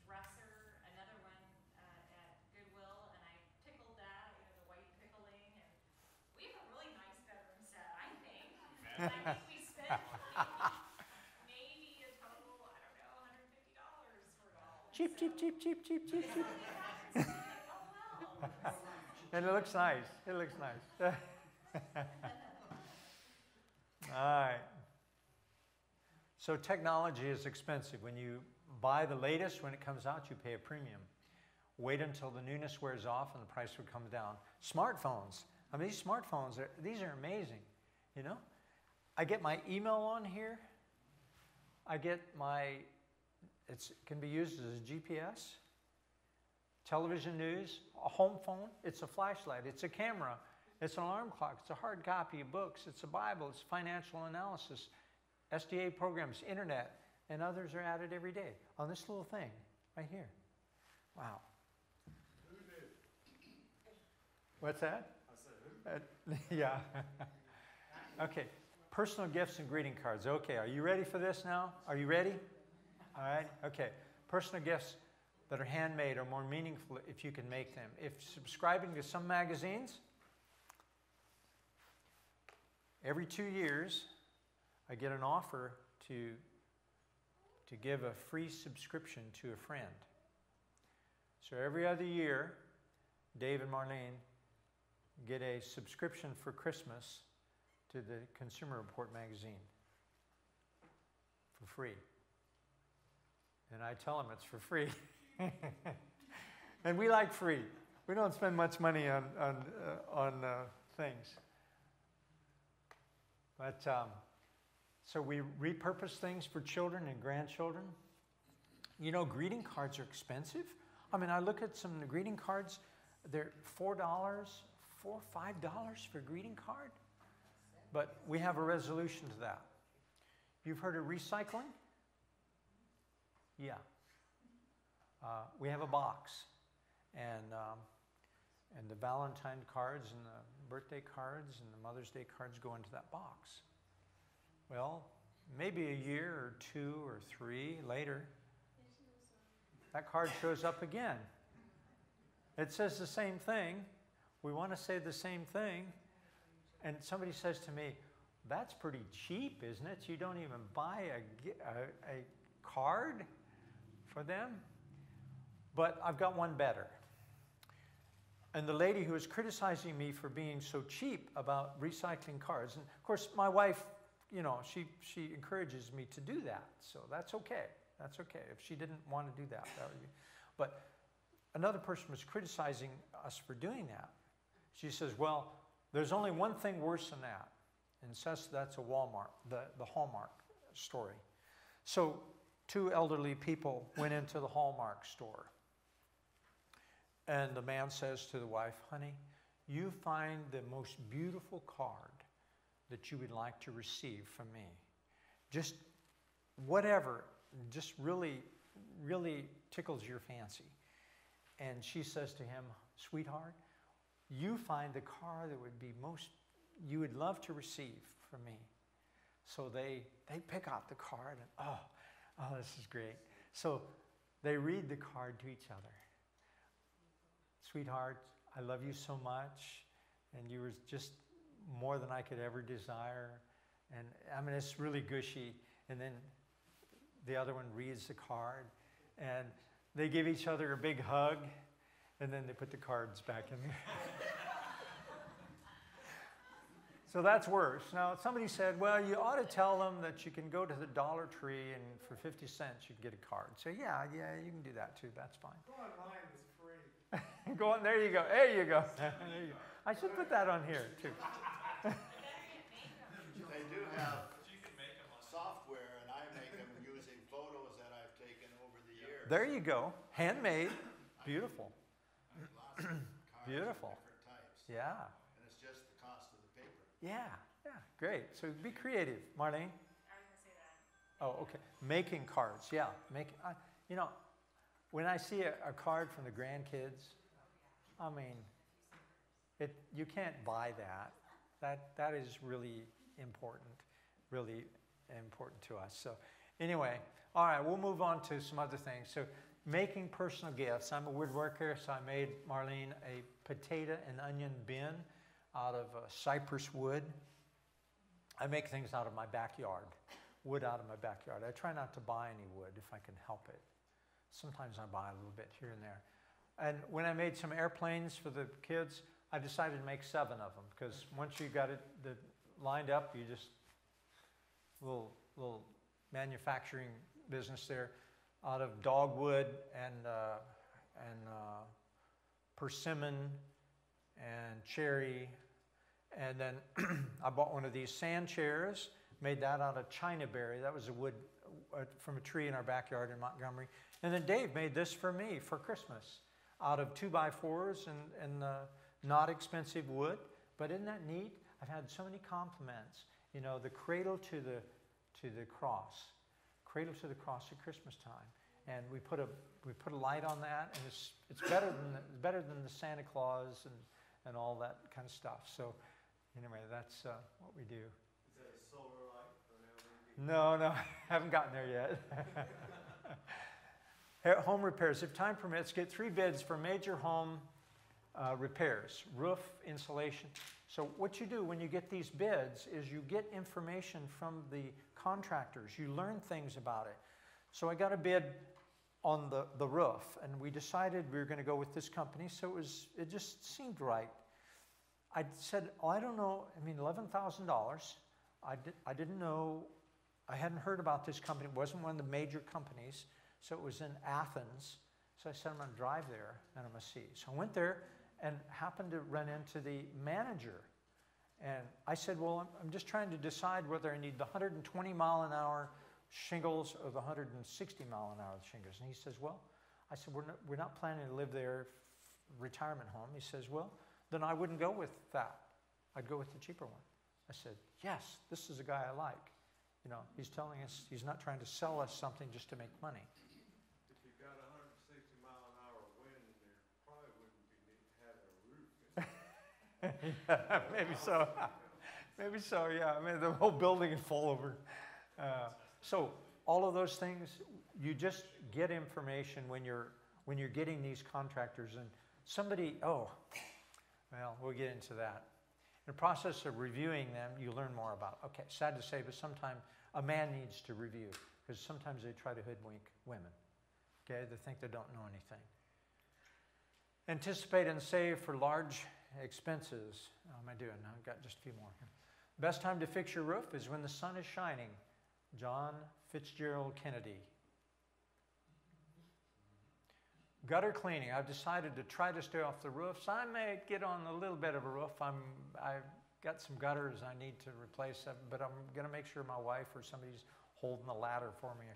dresser, another one at Goodwill, and I pickled that, the white pickling, and we have a really nice bedroom set, I think. And I think we spent maybe a total, I don't know, $150 for it all. Cheap. Oh, well. And it looks nice. All right. So technology is expensive. When you buy the latest, when it comes out, you pay a premium. Wait until the newness wears off and the price would come down. Smartphones. I mean, these smartphones, these are amazing. I get my email on here. I get it can be used as a GPS, television news, a home phone, it's a flashlight, it's a camera, it's an alarm clock, it's a hard copy of books, it's a Bible, it's financial analysis, SDA programs, internet, and others are added every day on this little thing right here. Wow. Who knew? What's that? I said, who? Yeah. Okay. Personal gifts and greeting cards. Okay, are you ready for this now? Are you ready? All right. Okay. Personal gifts that are handmade are more meaningful if you can make them. If subscribing to some magazines, every 2 years, I get an offer to give a free subscription to a friend. So every other year, Dave and Marlene get a subscription for Christmas to the Consumer Report magazine for free. And I tell them it's for free. And we like free. We don't spend much money on things. But so we repurpose things for children and grandchildren. You know, greeting cards are expensive. I mean, I look at some of the greeting cards, they're $4, $5 for a greeting card. But we have a resolution to that. You've heard of recycling? Yeah. We have a box. And the Valentine cards and the birthday cards and the Mother's Day cards go into that box. Well, maybe a year or 2 or 3 later, that card shows up again. It says the same thing. We want to say the same thing. And somebody says to me, that's pretty cheap, isn't it? You don't even buy a card for them? But I've got one better. And the lady who was criticizing me for being so cheap about recycling cards, and of course my wife, you know, she encourages me to do that, so that's okay. That's okay. If she didn't want to do that, that would be. But another person was criticizing us for doing that. She says, well, there's only one thing worse than that, and that's a Walmart, the Hallmark story. So 2 elderly people went into the Hallmark store. And the man says to the wife, honey, you find the most beautiful card that you would like to receive from me. Just whatever, just really, really tickles your fancy. And she says to him, sweetheart, you find the card that would be you would love to receive from me. So they pick out the card and, oh, this is great. So they read the card to each other. Sweetheart, I love you so much, and you were just more than I could ever desire. And I mean, it's really gushy. And then the other one reads the card, and they give each other a big hug, and then they put the cards back in there. So that's worse. Now, somebody said, well, you ought to tell them that you can go to the Dollar Tree, and for 50 cents you can get a card. So yeah, you can do that too. That's fine. Go online, it's free. Go on, there you go. There you go. There you go. I should put that on here too. They do have software, and I make them using photos that I've taken over the years. There you go. Handmade. Beautiful. Lots of cards Beautiful. of different types. Yeah. And it's just the cost of the paper. Yeah. Great. So be creative, Marlene. I was gonna say that. Oh, okay. Making cards. Yeah. You know, when I see a card from the grandkids, I mean, you can't buy that. That is really important to us. So anyway, all right, we'll move on to some other things. So making personal gifts. I'm a woodworker, so I made Marlene a potato and onion bin out of cypress wood. I make things out of my backyard, wood out of my backyard. I try not to buy any wood if I can help it. Sometimes I buy a little bit here and there. And when I made some airplanes for the kids, I decided to make 7 of them, because once you got it lined up, you just, little manufacturing business there, out of dogwood and persimmon and cherry. And then I bought one of these sand chairs, made that out of china berry. That was a from a tree in our backyard in Montgomery. And then Dave made this for me for Christmas out of 2x4s and not expensive wood. But isn't that neat? I've had so many compliments. You know, the cradle to the cross at Christmas time. And we put a light on that, and it's better than the Santa Claus and all that kind of stuff. So anyway, that's what we do. Is that a solar light or an LED? No, I haven't gotten there yet. Home repairs. If time permits, get 3 bids for major home repairs, roof, insulation. So what you do when you get these bids is you get information from the contractors. You learn things about it. So I got a bid on the roof, and we decided we were going to go with this company, so it just seemed right. I said, oh, I don't know, I mean, $11,000. I didn't know, I hadn't heard about this company. It wasn't one of the major companies, so it was in Athens. So I said, I'm going to drive there, and I'm going to see. So I went there and happened to run into the manager. And I said, well, I'm just trying to decide whether I need the 120 mile an hour shingles or the 160 mile an hour shingles. And he says, well, I said, we're not planning to live there, retirement home. He says, well, then I wouldn't go with that. I'd go with the cheaper one. I said, yes, this is a guy I like. You know, he's telling us, he's not trying to sell us something just to make money. If you got 160 mile an hour wind, there probably wouldn't be having a roof. Yeah, maybe so. Maybe so, yeah. I mean, the whole building would fall over. So all of those things, you just get information when you're getting these contractors. And somebody, well, we'll get into that. In the process of reviewing them, you learn more about, okay, sad to say, but sometimes a man needs to review, because sometimes they try to hoodwink women. Okay, they think they don't know anything. Anticipate and save for large expenses. How am I doing? I've got just a few more here. Best time to fix your roof is when the sun is shining. John Fitzgerald Kennedy. Gutter cleaning. I've decided to try to stay off the roofs. I may get on a little bit of a roof. I've got some gutters I need to replace, but I'm going to make sure my wife or somebody's holding the ladder for me or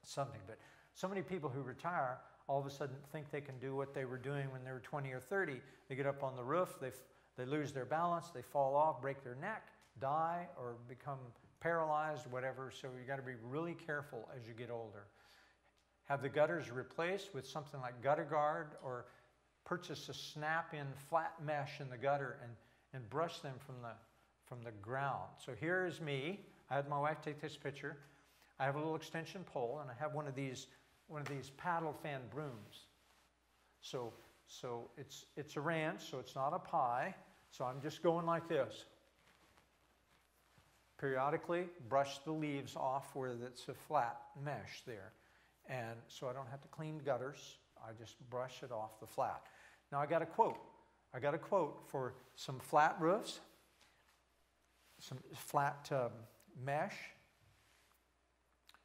something. But so many people who retire all of a sudden think they can do what they were doing when they were 20 or 30. They get up on the roof, they lose their balance, they fall off, break their neck, die, or become paralyzed, whatever. So you got to be really careful as you get older. Have the gutters replaced with something like gutter guard, or purchase a snap-in flat mesh in the gutter and brush them from the ground. So here is me. I had my wife take this picture. I have a little extension pole, and I have one of these paddle fan brooms. So it's a ranch, so it's not a pie. So I'm just going like this. Periodically brush the leaves off where it's a flat mesh there. And so I don't have to clean gutters. I just brush it off the flat. Now I got a quote. I got a quote for some flat roofs, some flat mesh,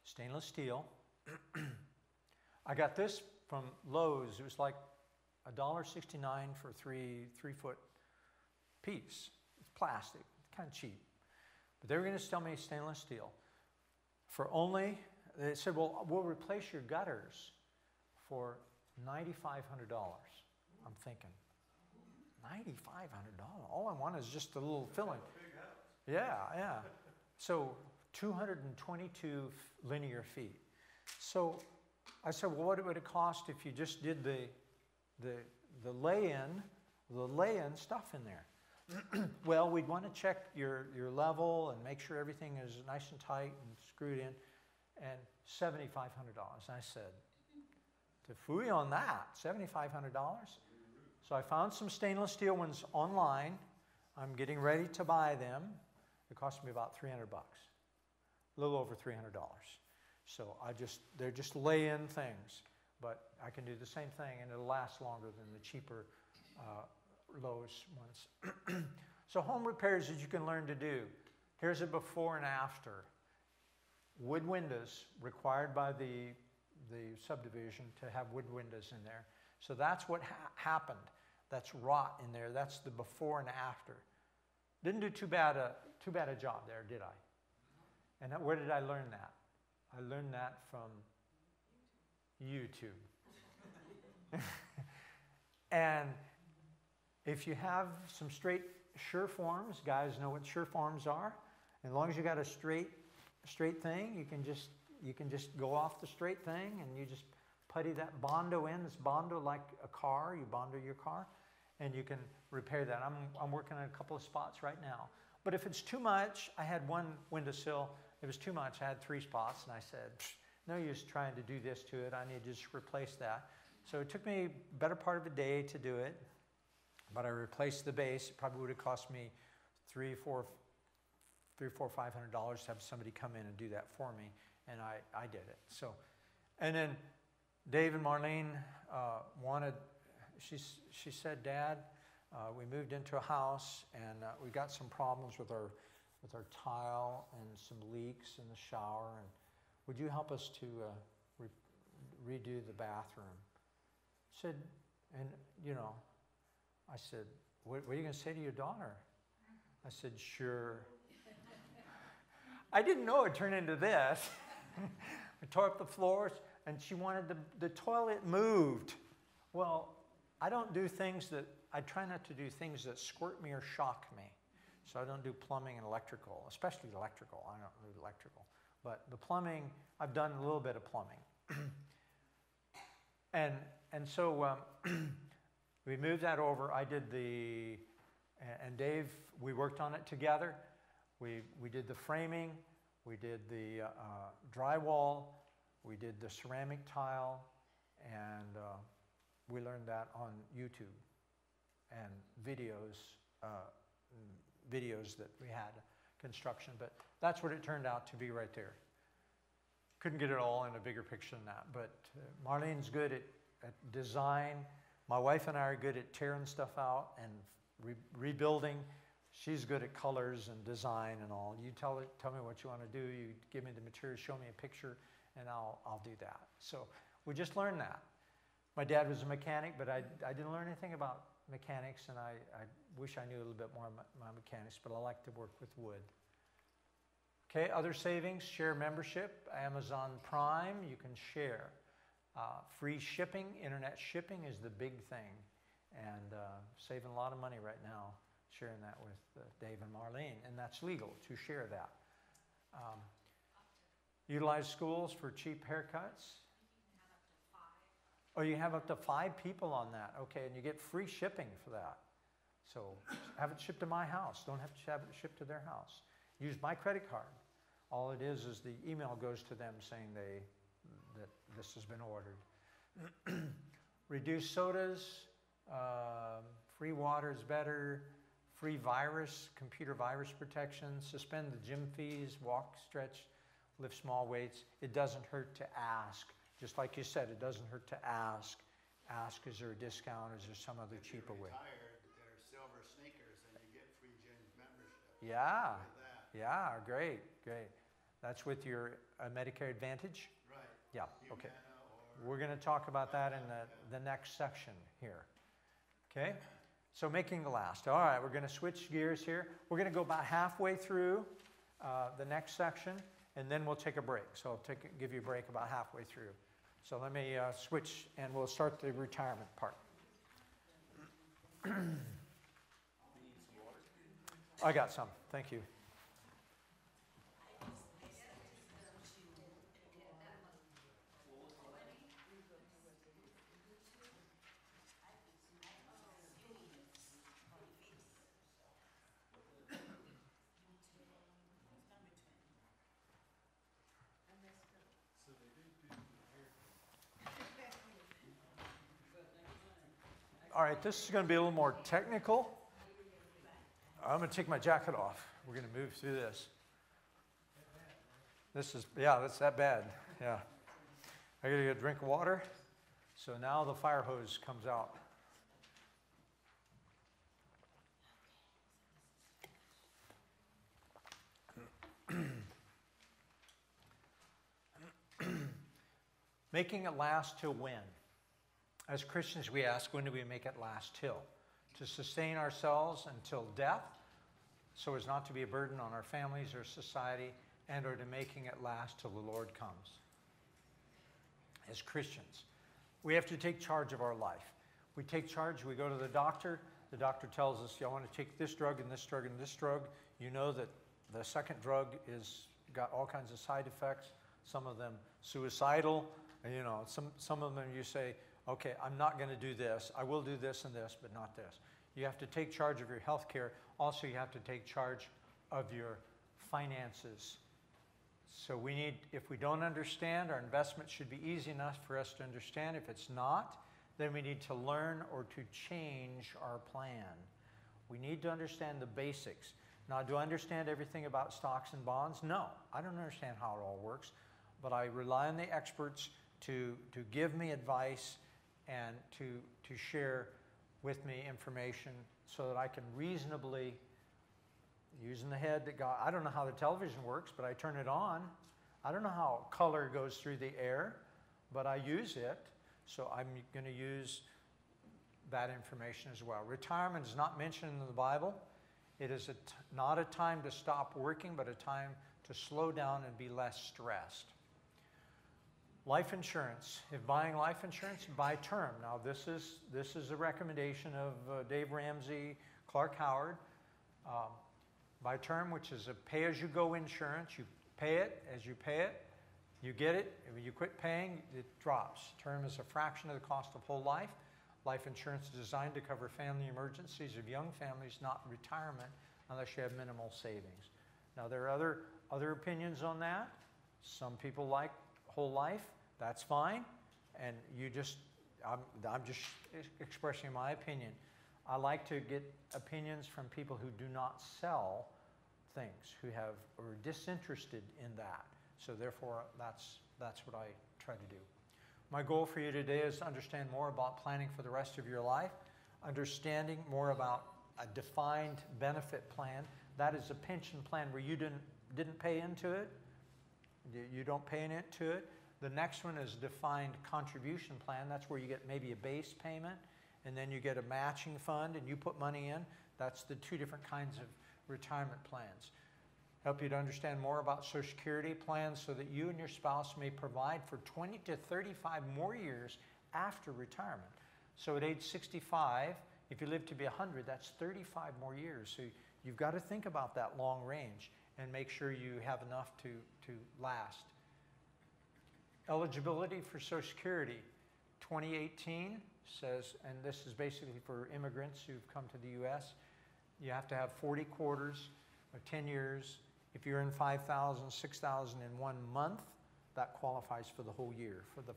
stainless steel. I got this from Lowe's. It was like $1.69 for three-foot piece. It's plastic, kind of cheap. But they were going to sell me stainless steel for only, they said, well, we'll replace your gutters for $9,500. I'm thinking, $9,500? All I want is just a little filling. Yeah. So 222 linear feet. So I said, well, what would it cost if you just did the lay-in stuff in there? Well, we'd want to check your level and make sure everything is nice and tight and screwed in, and $7,500. I said, to phooey on that, $7,500? So I found some stainless steel ones online. I'm getting ready to buy them. It cost me about $300, a little over $300. So they're just lay-in things, but I can do the same thing, and it'll last longer than the cheaper Lowe's ones. So home repairs that you can learn to do. Here's a before and after. Wood windows, required by the subdivision to have wood windows in there. So that's what happened. That's rot in there. That's the before and after. Didn't do too bad a job there, did I? And where did I learn that? I learned that from YouTube. And if you have some straight sure forms, guys know what sure forms are. As long as you got a straight thing, you can just go off the straight thing and you just putty that Bondo in. It's Bondo like a car. You Bondo your car, and you can repair that. I'm working on a couple of spots right now. But if it's too much, I had one windowsill. It was too much. I had 3 spots, and I said, no use trying to do this to it. I need to just replace that. So it took me a better part of a day to do it, but I replaced the base. It probably would have cost me $300, $500 to have somebody come in and do that for me, and I did it. So, and then Dave and Marlene wanted. She said, Dad, we moved into a house and we got some problems with our tile and some leaks in the shower, and would you help us to redo the bathroom? I said, and I said, what are you going to say to your daughter? I said, sure. I didn't know it'd turn into this. I tore up the floors, and she wanted the toilet moved. Well, I try not to do things that squirt me or shock me. So I don't do plumbing and electrical, especially electrical. I don't do electrical. But the plumbing, I've done a little bit of plumbing. And so we moved that over. I did and Dave, we worked on it together. We did the framing, we did the drywall, we did the ceramic tile, and we learned that on YouTube and videos that we had, construction, but that's what it turned out to be right there. Couldn't get it all in a bigger picture than that, but Marlene's good at design. My wife and I are good at tearing stuff out and rebuilding. She's good at colors and design and all. You tell me what you want to do. You give me the material, show me a picture, and I'll do that. So we just learned that. My dad was a mechanic, but I didn't learn anything about mechanics, and I wish I knew a little bit more about my mechanics, but I like to work with wood. Okay, other savings, share membership, Amazon Prime, you can share. Free shipping, internet shipping is the big thing, and saving a lot of money right now, sharing that with Dave and Marlene, and that's legal to share that. Utilize schools for cheap haircuts. Oh, you have up to 5 people on that. Okay, and you get free shipping for that. So have it shipped to my house. Don't have to have it shipped to their house. Use my credit card. All it is the email goes to them saying that this has been ordered. Reduce sodas. Free water is better. Free computer virus protection. Suspend the gym fees. Walk, stretch, lift small weights. It doesn't hurt to ask. Just like you said, it doesn't hurt to ask. Ask, is there a discount? Is there some other cheaper way? Retired, they're silver sneakers, and you get free gym membership. Yeah, Like that. yeah, great. That's with your Medicare Advantage? Right. Yeah, okay. Humana or We're going to talk about that in the next section here. Okay? So making the last. All right, we're going to switch gears here. We're going to go about halfway through the next section, and then we'll take a break. So I'll give you a break about halfway through. So let me switch, and we'll start the retirement part. I got some. Thank you. All right, this is going to be a little more technical. I'm going to take my jacket off. We're going to move through this. That's that bad. Yeah. I got to get a drink of water. So now the fire hose comes out. Making it last till when? As Christians, we ask, when do we make it last till? To sustain ourselves until death, so as not to be a burden on our families or society, and or to making it last till the Lord comes. As Christians, we have to take charge of our life. We take charge, we go to the doctor tells us, you want to take this drug and this drug and this drug. You know that the second drug is got all kinds of side effects, some of them suicidal, you know, some of them you say, okay, I'm not going to do this. I will do this and this, but not this. You have to take charge of your health care. Also, you have to take charge of your finances. So we need, if we don't understand, our investment should be easy enough for us to understand. If it's not, then we need to learn or to change our plan. We need to understand the basics. Now, do I understand everything about stocks and bonds? No, I don't understand how it all works, but I rely on the experts to give me advice and to share with me information so that I can reasonably, using the head that God, I don't know how the television works, but I turn it on. I don't know how color goes through the air, but I use it. So I'm going to use that information as well. Retirement is not mentioned in the Bible. It is not a time to stop working, but a time to slow down and be less stressed. Life insurance. If buying life insurance, buy term. Now this is a recommendation of Dave Ramsey, Clark Howard. Buy term, which is a pay-as-you-go insurance. You pay it. As you pay it, you get it. When you quit paying, it drops. Term is a fraction of the cost of whole life. Life insurance is designed to cover family emergencies of young families, not retirement, unless you have minimal savings. Now, there are other opinions on that. Some people like whole life. That's fine. And I'm just expressing my opinion. I like to get opinions from people who do not sell things, who are disinterested in that. So therefore, that's what I try to do. My goal for you today is to understand more about planning for the rest of your life, understanding more about a defined benefit plan. That is a pension plan where you didn't pay into it. You don't pay into it. The next one is defined contribution plan. That's where you get maybe a base payment, and then you get a matching fund, and you put money in. That's the two different kinds of retirement plans. Help you to understand more about Social Security plans so that you and your spouse may provide for 20 to 35 more years after retirement. So at age 65, if you live to be 100, that's 35 more years. So you've got to think about that long range and make sure you have enough to last. Eligibility for Social Security. 2018 says, and this is basically for immigrants who've come to the U.S., you have to have 40 quarters or 10 years. If you're in 5,000, 6,000 in 1 month, that qualifies for the whole year, for the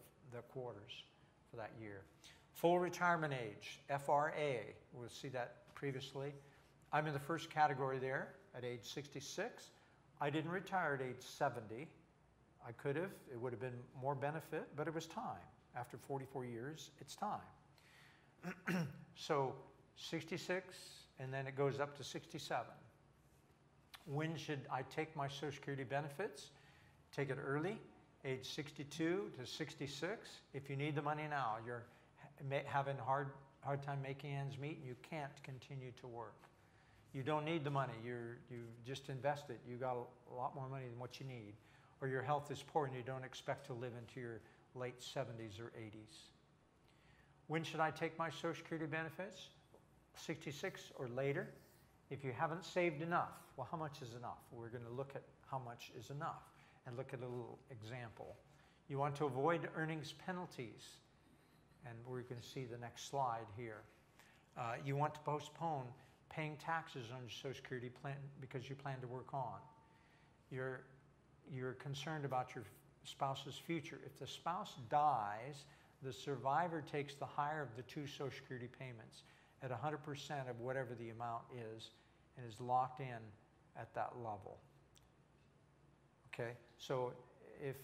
quarters for that year. Full retirement age, FRA, we'll see that previously. I'm in the first category there at age 66. I didn't retire at age 70. I could have, it would have been more benefit, but it was time. After 44 years, it's time. So 66, and then it goes up to 67. When should I take my Social Security benefits? Take it early, age 62 to 66. If you need the money now, you're having a hard time making ends meet, and you can't continue to work. You don't need the money. You just invest it. You got a lot more money than what you need. Or your health is poor and you don't expect to live into your late 70s or 80s. When should I take my Social Security benefits? 66 or later. If you haven't saved enough, well, how much is enough? We're going to look at how much is enough and look at a little example. You want to avoid earnings penalties, and we're going to see the next slide here. You want to postpone paying taxes on your Social Security plan because you plan to work on. You're concerned about your spouse's future. If the spouse dies, the survivor takes the higher of the two Social Security payments at 100% of whatever the amount is and is locked in at that level. Okay, so if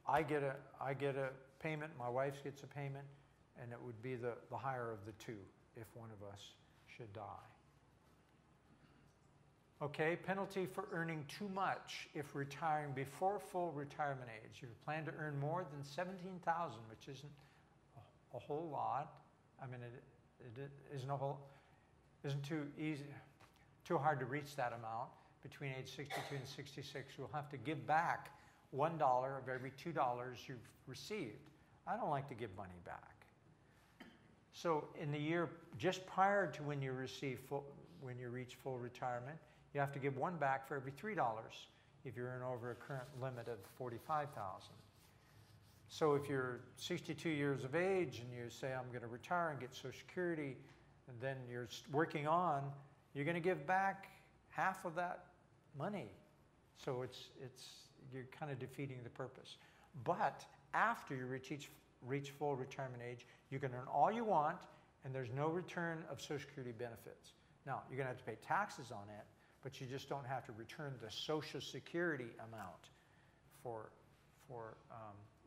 I get a payment, my wife gets a payment, and it would be the higher of the two if one of us should die. Okay, penalty for earning too much if retiring before full retirement age. You plan to earn more than $17,000, which isn't a whole lot. I mean, it isn't too easy, too hard to reach that amount. between age 62 and 66, you'll have to give back $1 of every $2 you've received. I don't like to give money back. So in the year just prior to when you reach full retirement, you have to give one back for every $3 if you earn over a current limit of $45,000. So if you're 62 years of age and you say, I'm going to retire and get Social Security, and then you're working on, you're going to give back half of that money. So you're kind of defeating the purpose. But after you reach full retirement age, you can earn all you want, and there's no return of Social Security benefits. Now, you're going to have to pay taxes on it, but you just don't have to return the Social Security amount for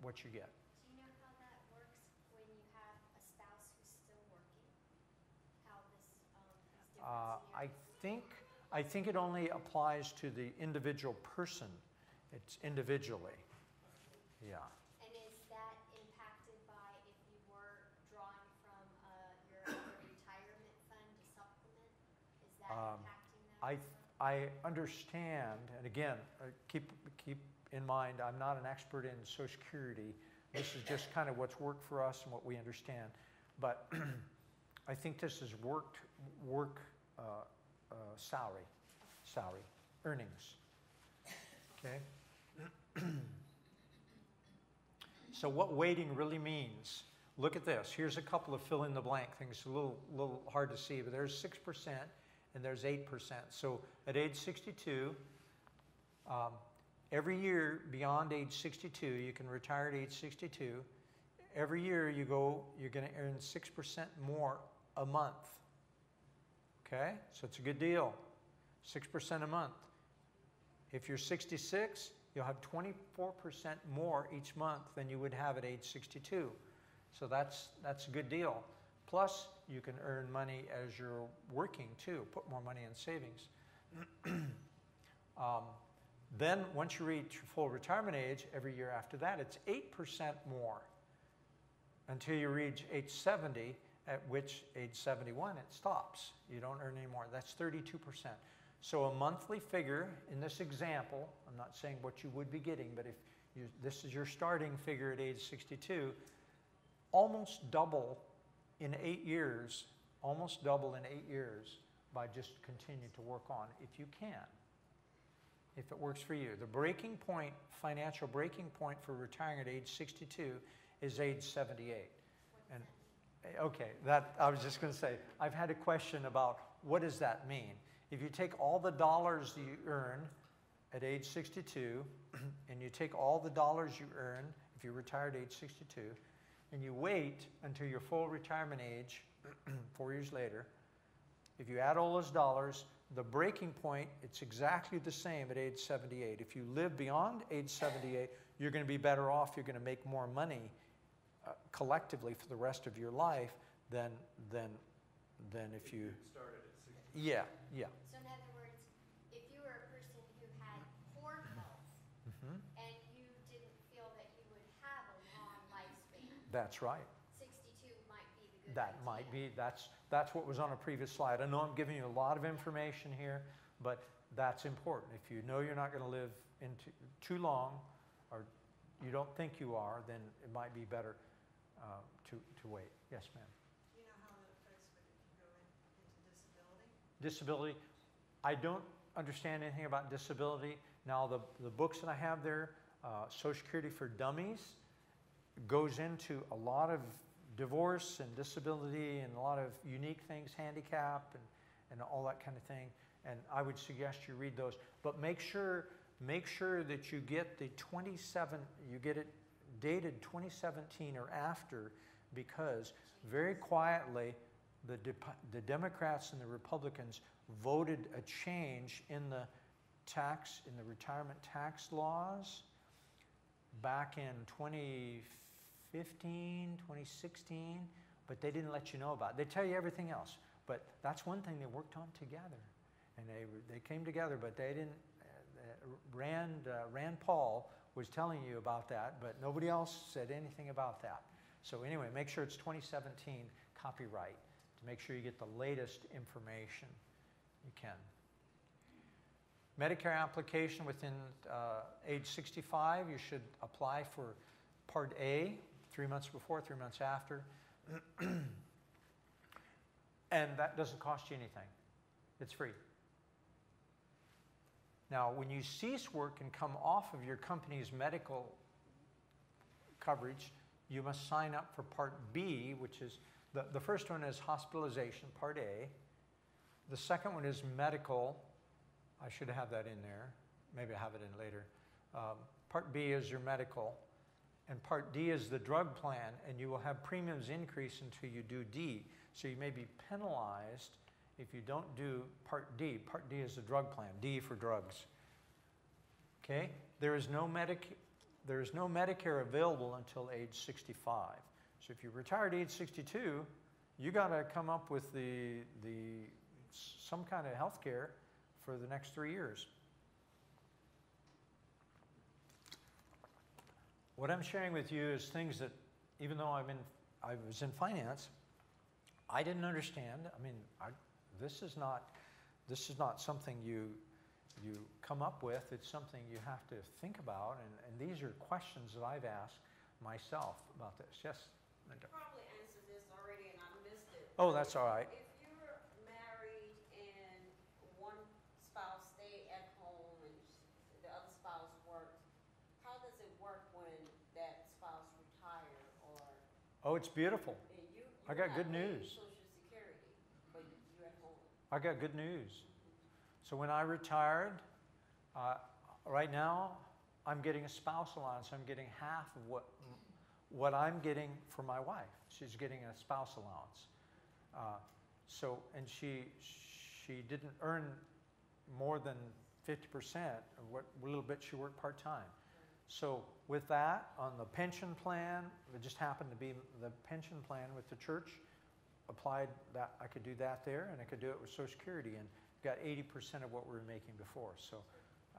what you get. Do you know how that works when you have a spouse who's still working? How this difference in years? I think it only applies to the individual person. It's individually. Yeah. And is that impacted by if you were drawing from your other retirement fund to supplement? Is that impacting that? I understand, and again, keep in mind, I'm not an expert in Social Security. This is just kind of what's worked for us and what we understand. But I think this is salary, earnings. Okay? So what weighting really means, look at this. Here's a couple of fill in the blank things, a little hard to see, but there's 6% and there's 8%. So at age 62, every year beyond age 62, you can retire at age 62. Every year you're going to earn 6% more a month. Okay? So it's a good deal. 6% a month. If you're 66, you'll have 24% more each month than you would have at age 62. So that's a good deal. Plus, you can earn money as you're working too, put more money in savings. Then once you reach full retirement age, every year after that, it's 8% more until you reach age 70, at which age 71 it stops. You don't earn any more. That's 32%. So a monthly figure in this example, I'm not saying what you would be getting, but if this is your starting figure at age 62, almost double in 8 years, by just continuing to work on if you can, if it works for you. The breaking point, financial breaking point for retiring at age 62 is age 78. And okay, I was just going to say, I've had a question about what does that mean? If you take all the dollars that you earn at age 62, and you take all the dollars you earn if you retired at age 62, and you wait until your full retirement age, 4 years later, if you add all those dollars, the breaking point, it's exactly the same at age 78. If you live beyond age 78, you're going to be better off. You're going to make more money collectively for the rest of your life than if you started at 60. Yeah. So in other words, if you were a person who had poor health and you didn't feel that you would have a long lifespan, That's right. 62 might be the good That idea. might be, that's what was on a previous slide. I know I'm giving you a lot of information here, but that's important. If you know you're not going to live into too long, or you don't think you are, then it might be better to wait. Yes, ma'am. You know how that affects if you go into disability? Disability, I don't understand anything about disability. Now, the books that I have there, Social Security for Dummies, goes into a lot of divorce and disability and a lot of unique things, handicap and all that kind of thing. And I would suggest you read those. But make sure that you get the you get it dated 2017 or after, because very quietly the Democrats and the Republicans voted a change in the retirement tax laws back in 2015, 2016, but they didn't let you know about it. They tell you everything else, but that's one thing they worked on together, and they came together, but they didn't. Rand Paul was telling you about that, but nobody else said anything about that. So anyway, make sure it's 2017 copyright to make sure you get the latest information you can. Medicare application within age 65, you should apply for Part A 3 months before, 3 months after. And that doesn't cost you anything. It's free. Now, when you cease work and come off of your company's medical coverage, you must sign up for Part B, which is, the first one is hospitalization, Part A. The second one is medical. I should have that in there. Maybe I'll have it in later. Part B is your medical. And Part D is the drug plan, and you will have premiums increase until you do D. So you may be penalized if you don't do Part D. Part D is the drug plan, D for drugs. Okay? There is no Medicare available until age 65. So if you retire at age 62, you got to come up with some kind of health care for the next 3 years. What I'm sharing with you is things that, even though I was in finance, I didn't understand. I mean, this is not something you come up with. It's something you have to think about, and these are questions that I've asked myself about this. Yes, Linda. You probably answered this already and I missed it. Oh, that's all right. If you're married and one spouse stay at home and the other spouse works, how does it work when that spouse retire or? Oh, it's beautiful. You I got not good paying news. Social Security, but you're at home. I got good news. So when I retired, right now, I'm getting a spouse allowance. I'm getting half of what I'm getting for my wife. She's getting a spouse allowance. And she didn't earn more than 50% of what little bit she worked part-time. So with that, on the pension plan, it just happened to be the pension plan with the church, applied that, I could do that there, and I could do it with Social Security, and got 80% of what we were making before. So,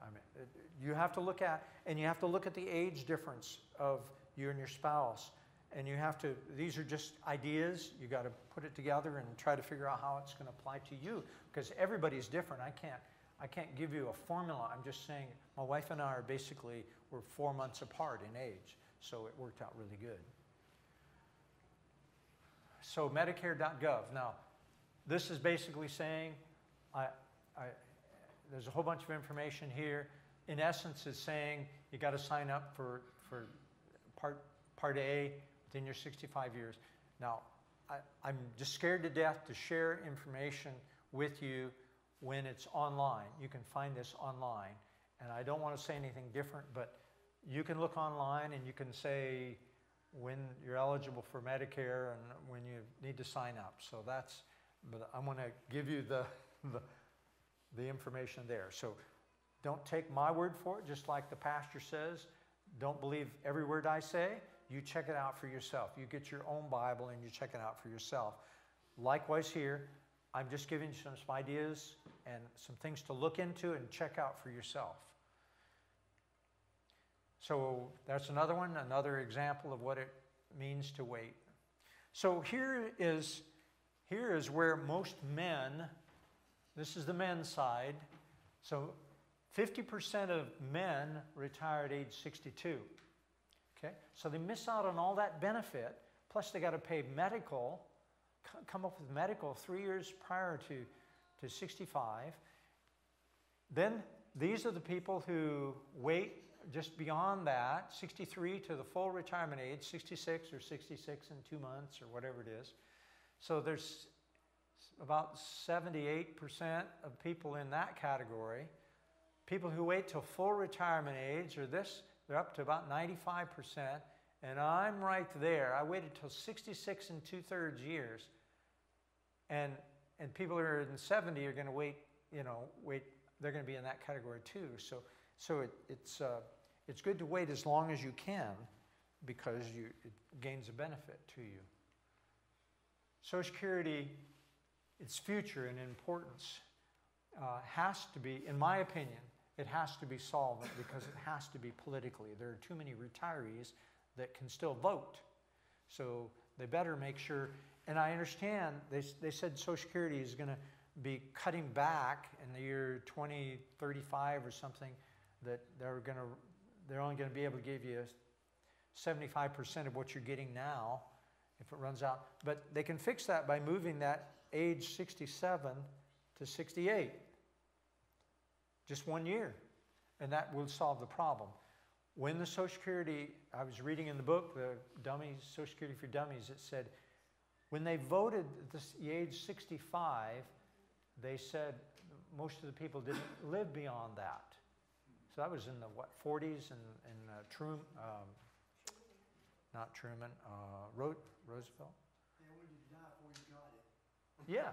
I mean, you have to look at, and you have to look at the age difference of you and your spouse, and you have to, these are just ideas, you got to put it together and try to figure out how it's going to apply to you, because everybody's different. I can't give you a formula. I'm just saying, my wife and I are basically, we're 4 months apart in age, so it worked out really good. So Medicare.gov. Now, this is basically saying, there's a whole bunch of information here. In essence, it's saying you got to sign up for Part A within your 65 years. Now, I'm just scared to death to share information with you when it's online. You can find this online. And I don't want to say anything different, but you can look online and you can say when you're eligible for Medicare and when you need to sign up. So that's, but I want to give you the information there. So don't take my word for it, just like the pastor says. Don't believe every word I say. You check it out for yourself. You get your own Bible and you check it out for yourself. Likewise here, I'm just giving you some ideas and some things to look into and check out for yourself. So that's another one, another example of what it means to wait. So here is where most men, this is the men's side, so 50% of men retire at age 62. Okay? So they miss out on all that benefit, plus they got to pay medical, come up with medical 3 years prior to 65. Then these are the people who wait just beyond that, 63 to the full retirement age, 66 or 66 in 2 months or whatever it is. So there's about 78% of people in that category. People who wait till full retirement age they're up to about 95%, and I'm right there. I waited till 66 and 2/3 years, and people who are in 70 are going to wait. They're going to be in that category too. So it's good to wait as long as you can, because it gains a benefit to you. Social Security, its future and importance has to be, in my opinion, it has to be solvent, because it has to be politically. There are too many retirees that can still vote. So they better make sure, and I understand they said Social Security is going to be cutting back in the year 2035 or something, that they're only going to be able to give you 75% of what you're getting now if it runs out. But they can fix that by moving that age 67 to 68. Just 1 year. And that will solve the problem. When the Social Security, I was reading in the book, the Dummies, Social Security for Dummies, it said, when they voted the age 65, they said most of the people didn't live beyond that. So that was in the, 40s and Truman, not Truman, Roosevelt. Yeah, when you die before you got it. Yeah.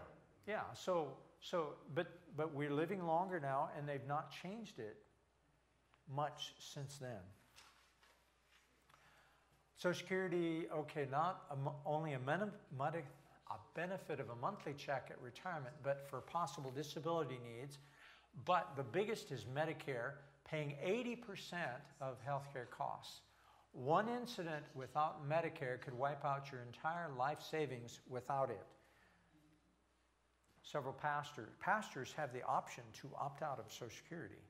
But we're living longer now, and they've not changed it much since then. Social Security, okay, not only a benefit of a monthly check at retirement, but for possible disability needs. But the biggest is Medicare, paying 80% of healthcare costs. One incident without Medicare could wipe out your entire life savings without it. Several pastors have the option to opt out of Social Security.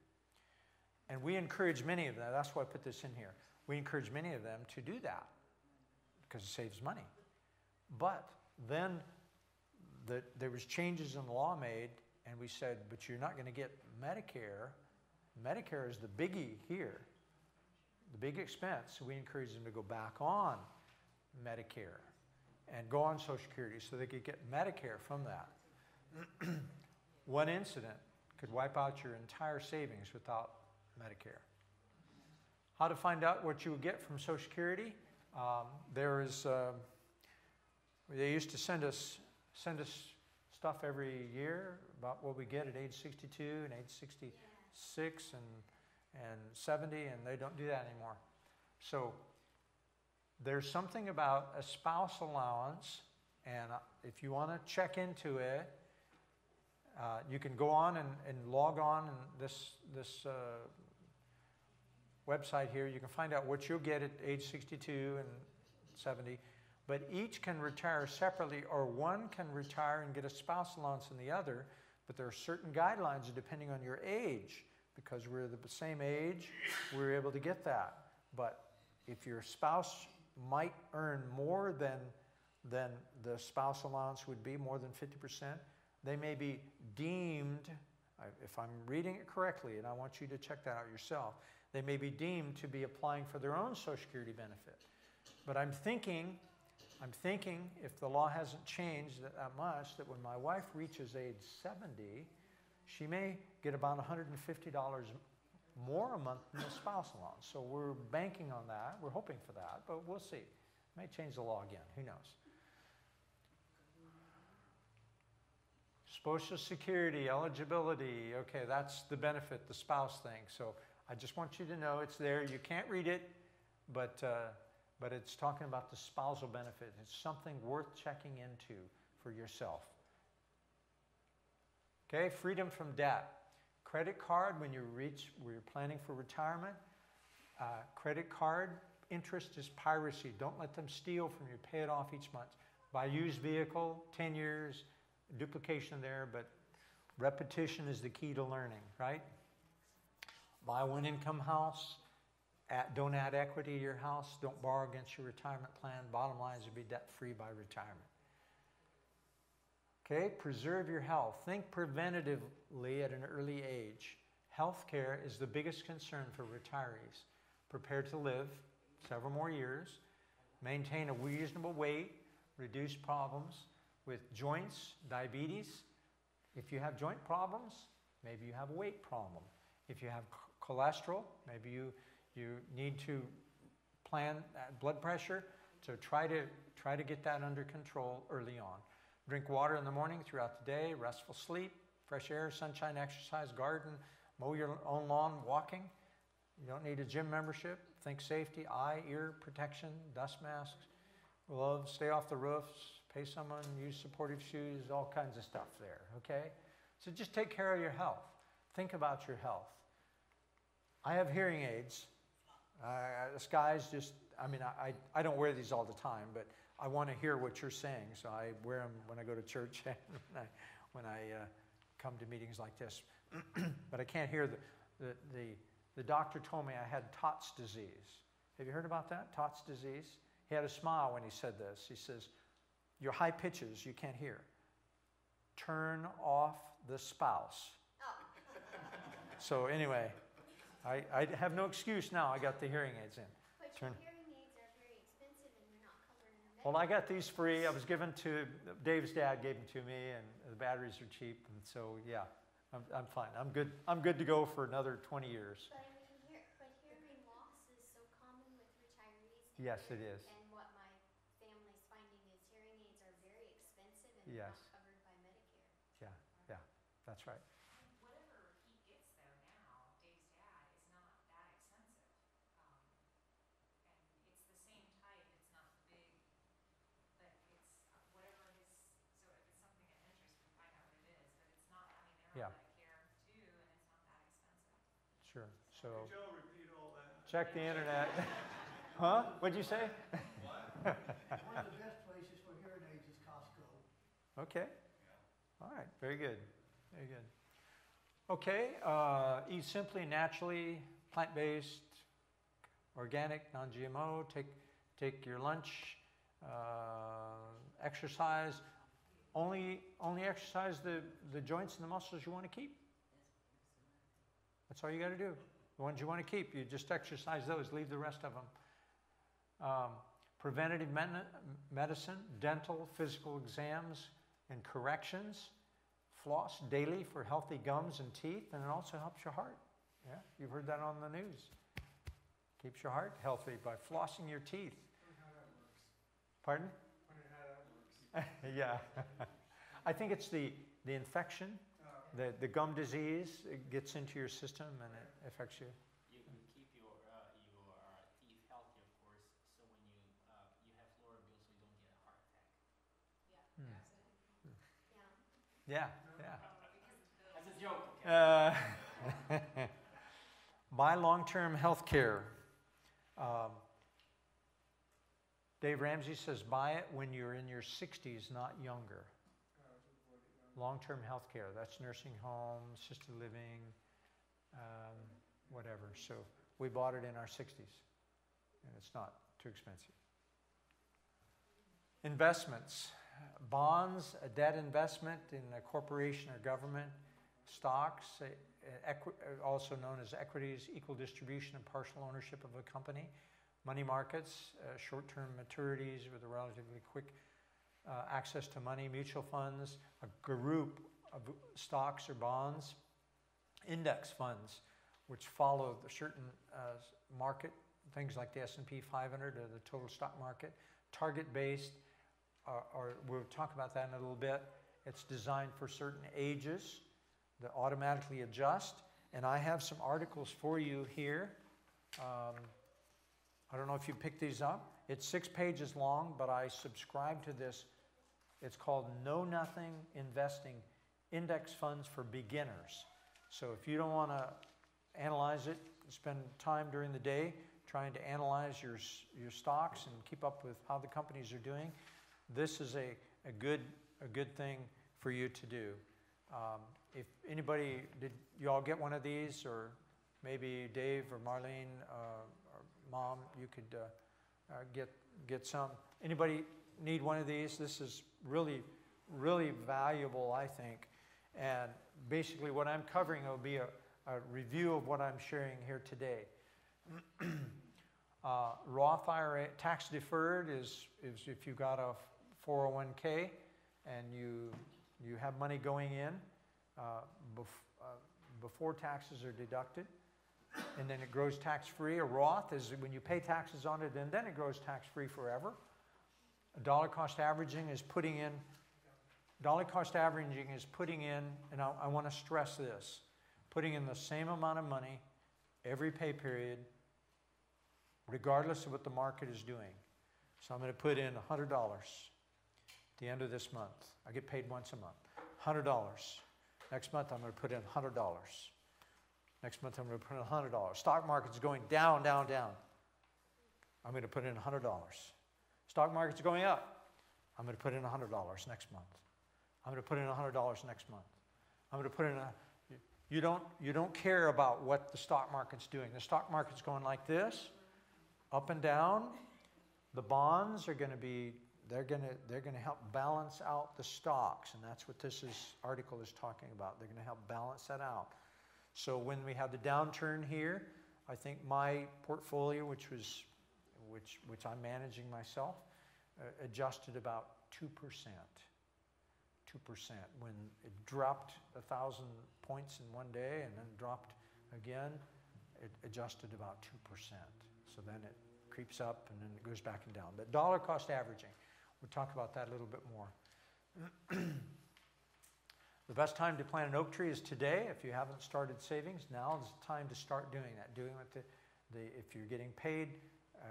And we encourage many of them, that's why I put this in here. We encourage many of them to do that because it saves money. But then there was changes in the law made, and we said, but you're not going to get Medicare. Medicare is the biggie here, the big expense. So we encourage them to go back on Medicare and go on Social Security so they could get Medicare from that. One incident could wipe out your entire savings without Medicare. How to find out what you would get from Social Security? They used to send us stuff every year about what we get at age 62 and age 66 and 70, and they don't do that anymore. So there's something about a spouse allowance, and if you want to check into it, you can go on and log on in this website here. You can find out what you'll get at age 62 and 70. But each can retire separately, or one can retire and get a spouse allowance in the other. But there are certain guidelines depending on your age. Because we're the same age, we're able to get that. But if your spouse might earn more than the spouse allowance would be, more than 50%, they may be deemed, if I'm reading it correctly, and I want you to check that out yourself, they may be deemed to be applying for their own Social Security benefit. But I'm thinking if the law hasn't changed that much, that when my wife reaches age 70, she may get about $150 more a month than the spouse allowance. So we're banking on that. We're hoping for that, but we'll see. May change the law again. Who knows? Social Security eligibility. Okay, that's the benefit, the spouse thing. So I just want you to know it's there. You can't read it, but it's talking about the spousal benefit. It's something worth checking into for yourself. Okay, freedom from debt. Credit card, when you're planning for retirement, credit card interest is piracy. Don't let them steal from you. Pay it off each month. Buy a used vehicle, 10 years, duplication there, but repetition is the key to learning, right? Buy a one-income house. Don't add equity to your house. Don't borrow against your retirement plan. Bottom line is to be debt-free by retirement. Okay, preserve your health. Think preventatively at an early age. Healthcare is the biggest concern for retirees. Prepare to live several more years. Maintain a reasonable weight. Reduce problems with joints, diabetes. If you have joint problems, maybe you have a weight problem. If you have cholesterol, maybe you need to plan blood pressure. So try to get that under control early on. Drink water in the morning, throughout the day, restful sleep, fresh air, sunshine, exercise, garden, mow your own lawn, walking. You don't need a gym membership. Think safety, eye, ear protection, dust masks, gloves, stay off the roofs, pay someone, use supportive shoes, all kinds of stuff there, okay? So just take care of your health. Think about your health. I have hearing aids. This guy's just, I don't wear these all the time, but I want to hear what you're saying, so I wear them when I go to church and I when I come to meetings like this. But I can't hear the doctor told me I had Tott's disease. Have you heard about that? Tott's disease? He had a smile when he said this. He says, your high pitches you can't hear. Turn off the spouse. So anyway, I have no excuse now. I got the hearing aids in. But Turn. your hearing aids are very expensive and they're not covered in the Well, I got these free. I was given to, Dave's dad gave them to me, and the batteries are cheap. And so, yeah, I'm fine. I'm good to go for another 20 years. But I mean, hearing loss is so common with retirees. Yes, it is. And what my family's finding is hearing aids are very expensive and Yes. not covered by Medicare. Yeah, that's right. And whatever he gets though now, Dave's dad, is not that expensive. And it's the same type, it's not the big, but it's whatever his, so if it's something of interest, we find out what it is, but it's not, I mean, they're Yeah. on Medicare too, and it's not that expensive. Sure. So Could y'all repeat all that? check the internet. Huh? What'd you say? One of the best places for hearing aids is Costco. Okay. All right. Very good. Very good. Okay. Eat simply, naturally, plant-based, organic, non-GMO. Take your lunch. Exercise. Only exercise the joints and the muscles you want to keep. That's all you got to do. The ones you want to keep, you just exercise those. Leave the rest of them. Preventative medicine, dental, physical exams, and corrections. Floss daily for healthy gums and teeth, and it also helps your heart. Yeah, you've heard that on the news. Keeps your heart healthy by flossing your teeth. Wonder how that works. Pardon? Wonder how that works. Yeah. I think it's the infection, the gum disease. It gets into your system and it affects you. You keep your teeth healthy, of course, so when you have floor bills, so you don't get a heart attack. Yeah, Hmm. absolutely. Yeah. Yeah. That's a joke. Okay? Buy long-term health care. Dave Ramsey says buy it when you're in your 60s, not younger. Long-term health care. That's nursing home, assisted living, whatever. So we bought it in our 60s, and it's not too expensive. Investments. Bonds, a debt investment in a corporation or government. Stocks, also known as equities, equal distribution and partial ownership of a company. Money markets, short-term maturities with a relatively quick access to money. Mutual funds, a group of stocks or bonds. Index funds, which follow the certain market, things like the S&P 500 or the total stock market. Target-based, or we'll talk about that in a little bit. It's designed for certain ages that automatically adjust. And I have some articles for you here. I don't know if you picked these up. It's 6 pages long, but I subscribe to this. It's called Know Nothing Investing, Index Funds for Beginners. So if you don't want to analyze it, spend time during the day trying to analyze your stocks and keep up with how the companies are doing, this is a good thing for you to do. If anybody, did you all get one of these, or maybe Dave or Marlene or Mom, you could get some. Anybody need one of these? This is really, really valuable, I think. And basically what I'm covering will be a review of what I'm sharing here today. Roth IRA, tax deferred is if you got a 401k and you have money going in before taxes are deducted, and then it grows tax-free. A Roth is when you pay taxes on it, and then it grows tax-free forever. Dollar cost averaging is putting in, and I want to stress this, putting in the same amount of money every pay period, regardless of what the market is doing. So I'm going to put in $100 at the end of this month. I get paid once a month. $100. Next month I'm going to put in $100. Next month I'm going to put in $100. Stock market's going down, down, down. I'm going to put in $100. Stock market's going up. I'm going to put in $100 next month. I'm going to put in $100 next month. I'm going to put in a, you don't care about what the stock market's doing. The stock market's going like this, up and down. The bonds are going to be, they're going to help balance out the stocks, and that's what article is talking about. They're going to help balance that out. So when we have the downturn here, I think my portfolio, which I'm managing myself, adjusted about 2%. 2%. When it dropped 1,000 points in one day and then dropped again, it adjusted about 2%. So then it creeps up and then it goes back and down. But dollar cost averaging, we'll talk about that a little bit more. The best time to plant an oak tree is today. If you haven't started savings, now is the time to start doing that. Doing what if you're getting paid,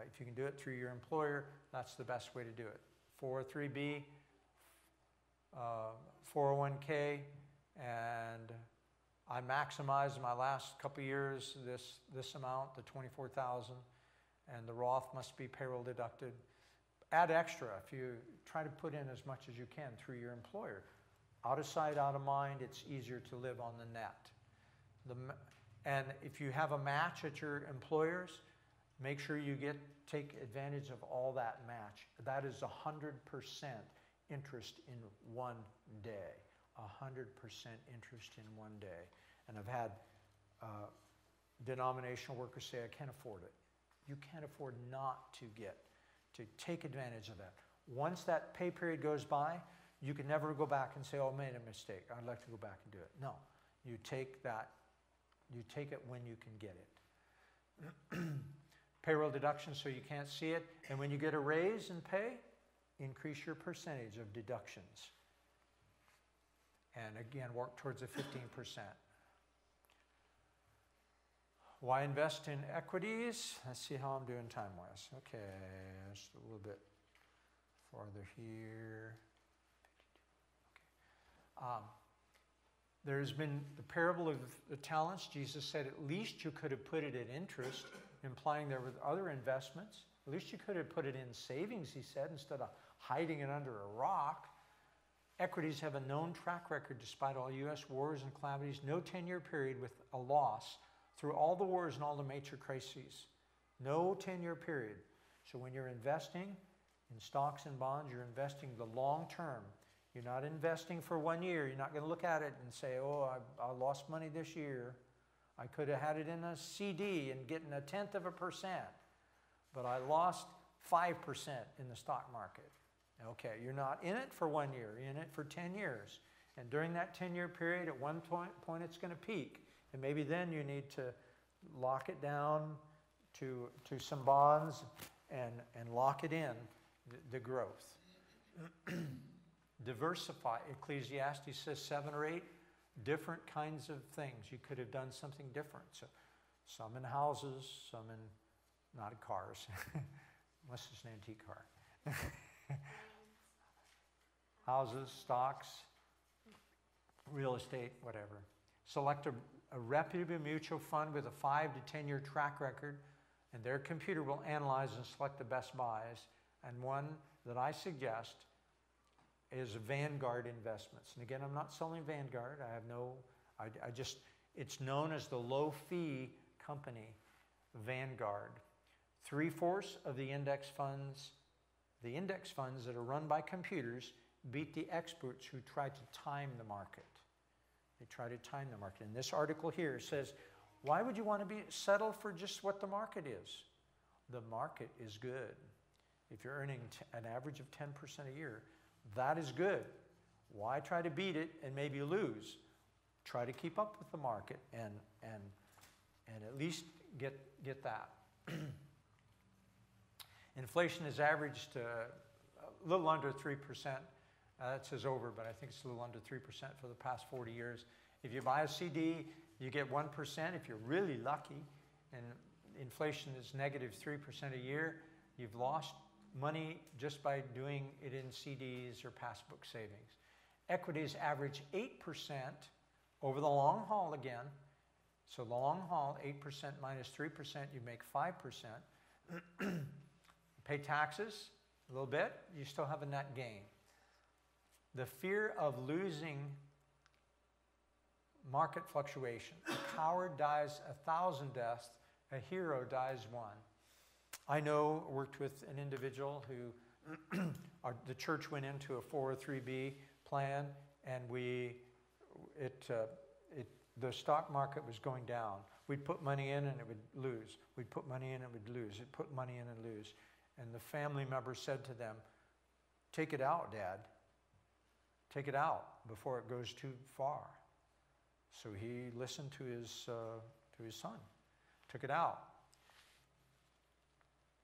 if you can do it through your employer, that's the best way to do it. 403B, 401k, and I maximized my last couple of years this amount, the $24,000, and the Roth must be payroll deducted. Add extra if you try to put in as much as you can through your employer. Out of sight, out of mind, it's easier to live on the net. And if you have a match at your employers, make sure you take advantage of all that match. That is 100% interest in one day. 100% interest in one day. And I've had denominational workers say, I can't afford it. You can't afford not to take advantage of that. Once that pay period goes by, you can never go back and say, oh, I made a mistake. I'd like to go back and do it. No, you take it when you can get it. Payroll deduction so you can't see it. And when you get a raise in pay, increase your percentage of deductions. And again, work towards a 15%. Why invest in equities? Let's see how I'm doing time-wise. Okay, just a little bit farther here. There's been the parable of the talents. Jesus said at least you could have put it at interest, implying there were other investments. At least you could have put it in savings, he said, instead of hiding it under a rock. Equities have a known track record despite all U.S. wars and calamities, no 10-year period with a loss through all the wars and all the major crises. No 10-year period. So when you're investing in stocks and bonds, you're investing the long term. You're not investing for 1 year. You're not going to look at it and say, oh, I lost money this year. I could have had it in a CD and getting 0.1%, but I lost 5% in the stock market. Okay, you're not in it for 1 year. You're in it for 10 years. And during that 10-year period, at one point it's going to peak. And maybe then you need to lock it down to some bonds and lock it in, the growth. Diversify. Ecclesiastes says 7 or 8 different kinds of things. You could have done something different. So some in houses, some in, not in cars, unless it's an antique car. Houses, stocks, real estate, whatever. Select a reputable mutual fund with a 5 to 10-year track record, and their computer will analyze and select the best buys. And one that I suggest is Vanguard Investments. And again, I'm not selling Vanguard. I have no, it's known as the low-fee company, Vanguard. 3/4 of the index funds that are run by computers beat the experts who try to time the market. They try to time the market. And this article here says, why would you want to settle for just what the market is? The market is good. If you're earning an average of 10% a year, that is good. Why try to beat it and maybe lose? Try to keep up with the market and at least get that. Inflation has averaged a little under 3%. That says over, but I think it's a little under 3% for the past 40 years. If you buy a CD, you get 1% if you're really lucky, and inflation is negative 3% a year. You've lost money just by doing it in CDs or passbook savings. Equities average 8% over the long haul again. So long haul, 8% minus 3%, you make 5%. Pay taxes a little bit, you still have a net gain. The fear of losing market fluctuation. A coward dies 1,000 deaths, a hero dies one. I know, worked with an individual who, the church went into a 403B plan, and the stock market was going down. We'd put money in and it would lose. We'd put money in and it would lose. We'd put money in and lose. And the family member said to them, "Take it out, Dad. Take it out before it goes too far." So he listened to his son, took it out.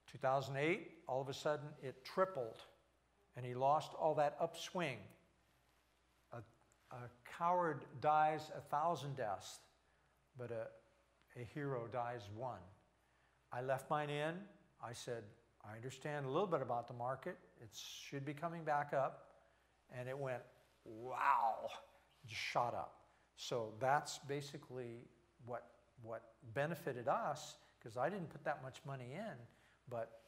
2008, all of a sudden it tripled, and he lost all that upswing. A coward dies 1,000 deaths, but a hero dies one. I left mine in. I said, I understand a little bit about the market. It should be coming back up. And it went, wow, just shot up. So that's basically what benefited us, because I didn't put that much money in, but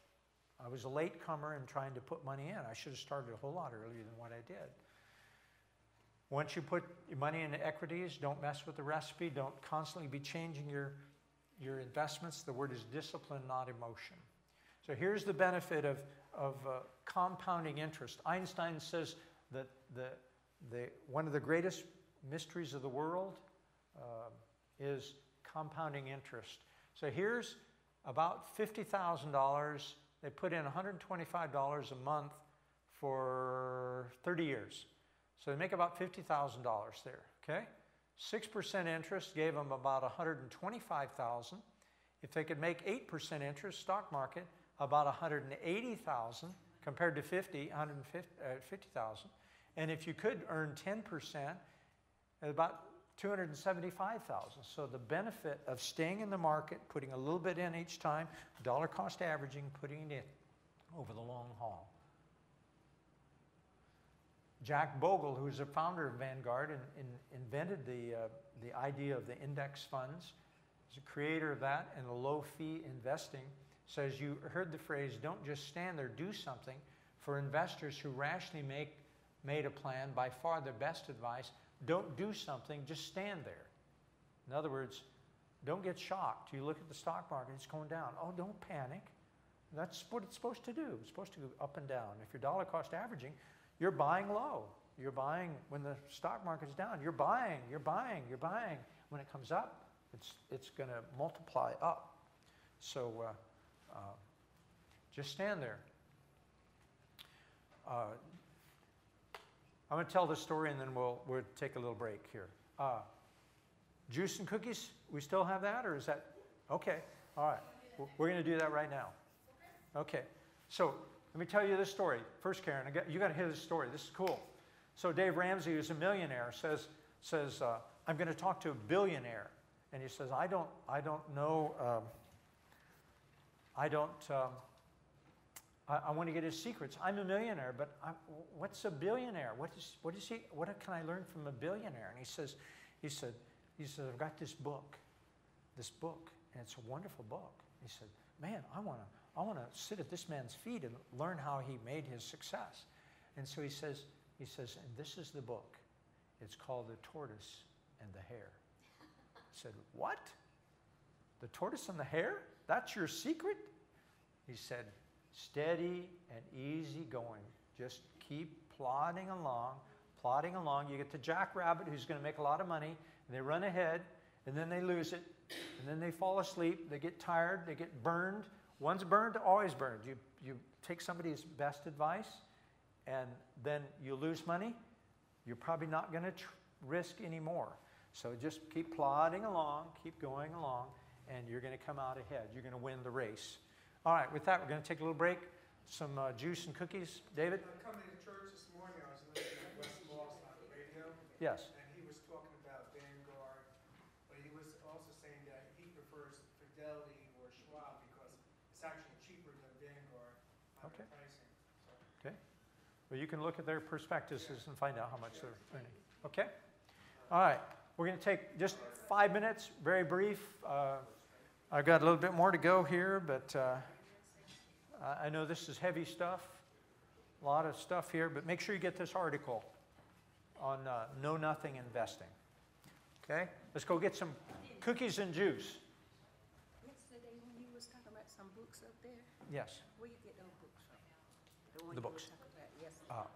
I was a latecomer in trying to put money in. I should have started a whole lot earlier than what I did. Once you put your money into equities, don't mess with the recipe. Don't constantly be changing your investments. The word is discipline, not emotion. So here's the benefit of compounding interest. Einstein says that one of the greatest mysteries of the world is compounding interest. So here's about $50,000. They put in $125 a month for 30 years. So they make about $50,000 there, okay? 6% interest gave them about $125,000. If they could make 8% interest, stock market, about $180,000 compared to $50,000. And if you could earn 10%, about $275,000. So the benefit of staying in the market, putting a little bit in each time, dollar cost averaging, putting it in over the long haul. Jack Bogle, who's the founder of Vanguard and invented the idea of the index funds, is a creator of that and the low-fee investing, says you heard the phrase, don't just stand there, do something. For investors who rationally made a plan, by far the best advice, don't do something, just stand there. In other words, don't get shocked. You look at the stock market, it's going down. Oh, don't panic. That's what it's supposed to do. It's supposed to go up and down. If you're dollar cost averaging, you're buying low. You're buying when the stock market's down. You're buying, you're buying, you're buying. When it comes up, it's going to multiply up. So just stand there. I'm going to tell this story and then we'll take a little break here. Juice and cookies, we still have that, or is that? Okay, all right. We're going to do that right now. Okay, so let me tell you this story. First, Karen, you got to hear this story. This is cool. So Dave Ramsey, who's a millionaire, says I'm going to talk to a billionaire. And he says, I want to get his secrets. I'm a millionaire, but what's a billionaire? What can I learn from a billionaire? And he said, I've got this book, and it's a wonderful book. He said, man, I want to sit at this man's feet and learn how he made his success. And so he says, and this is the book. It's called The Tortoise and the Hare. I said, what? The tortoise and the hare? That's your secret? He said, steady and easy going. Just keep plodding along. You get the jackrabbit who's going to make a lot of money, and they run ahead, and then they lose it, and then they fall asleep, they get tired, they get burned. Once burned, always burned. You take somebody's best advice, and then you lose money, you're probably not going to risk anymore. So just keep plodding along, keep going along, and you're going to come out ahead. You're going to win the race. All right, with that, we're going to take a little break. Some juice and cookies. David? Coming to church this morning, I was listening to Wes Moss on the radio. Yes. And he was talking about Vanguard, but he was also saying that he prefers Fidelity or Schwab because it's actually cheaper than Vanguard on the pricing. So. Okay. Well, you can look at their prospectuses and find out how much they're earning. Okay? All right. We're going to take just 5 minutes, very brief. I've got a little bit more to go here, but I know this is heavy stuff, a lot of stuff here, but make sure you get this article. on know-nothing investing. Okay? Let's go get some cookies and juice. Yesterday when you was talking about some books up there, Yes. where you get those books from? The one The you books. was talking about yesterday.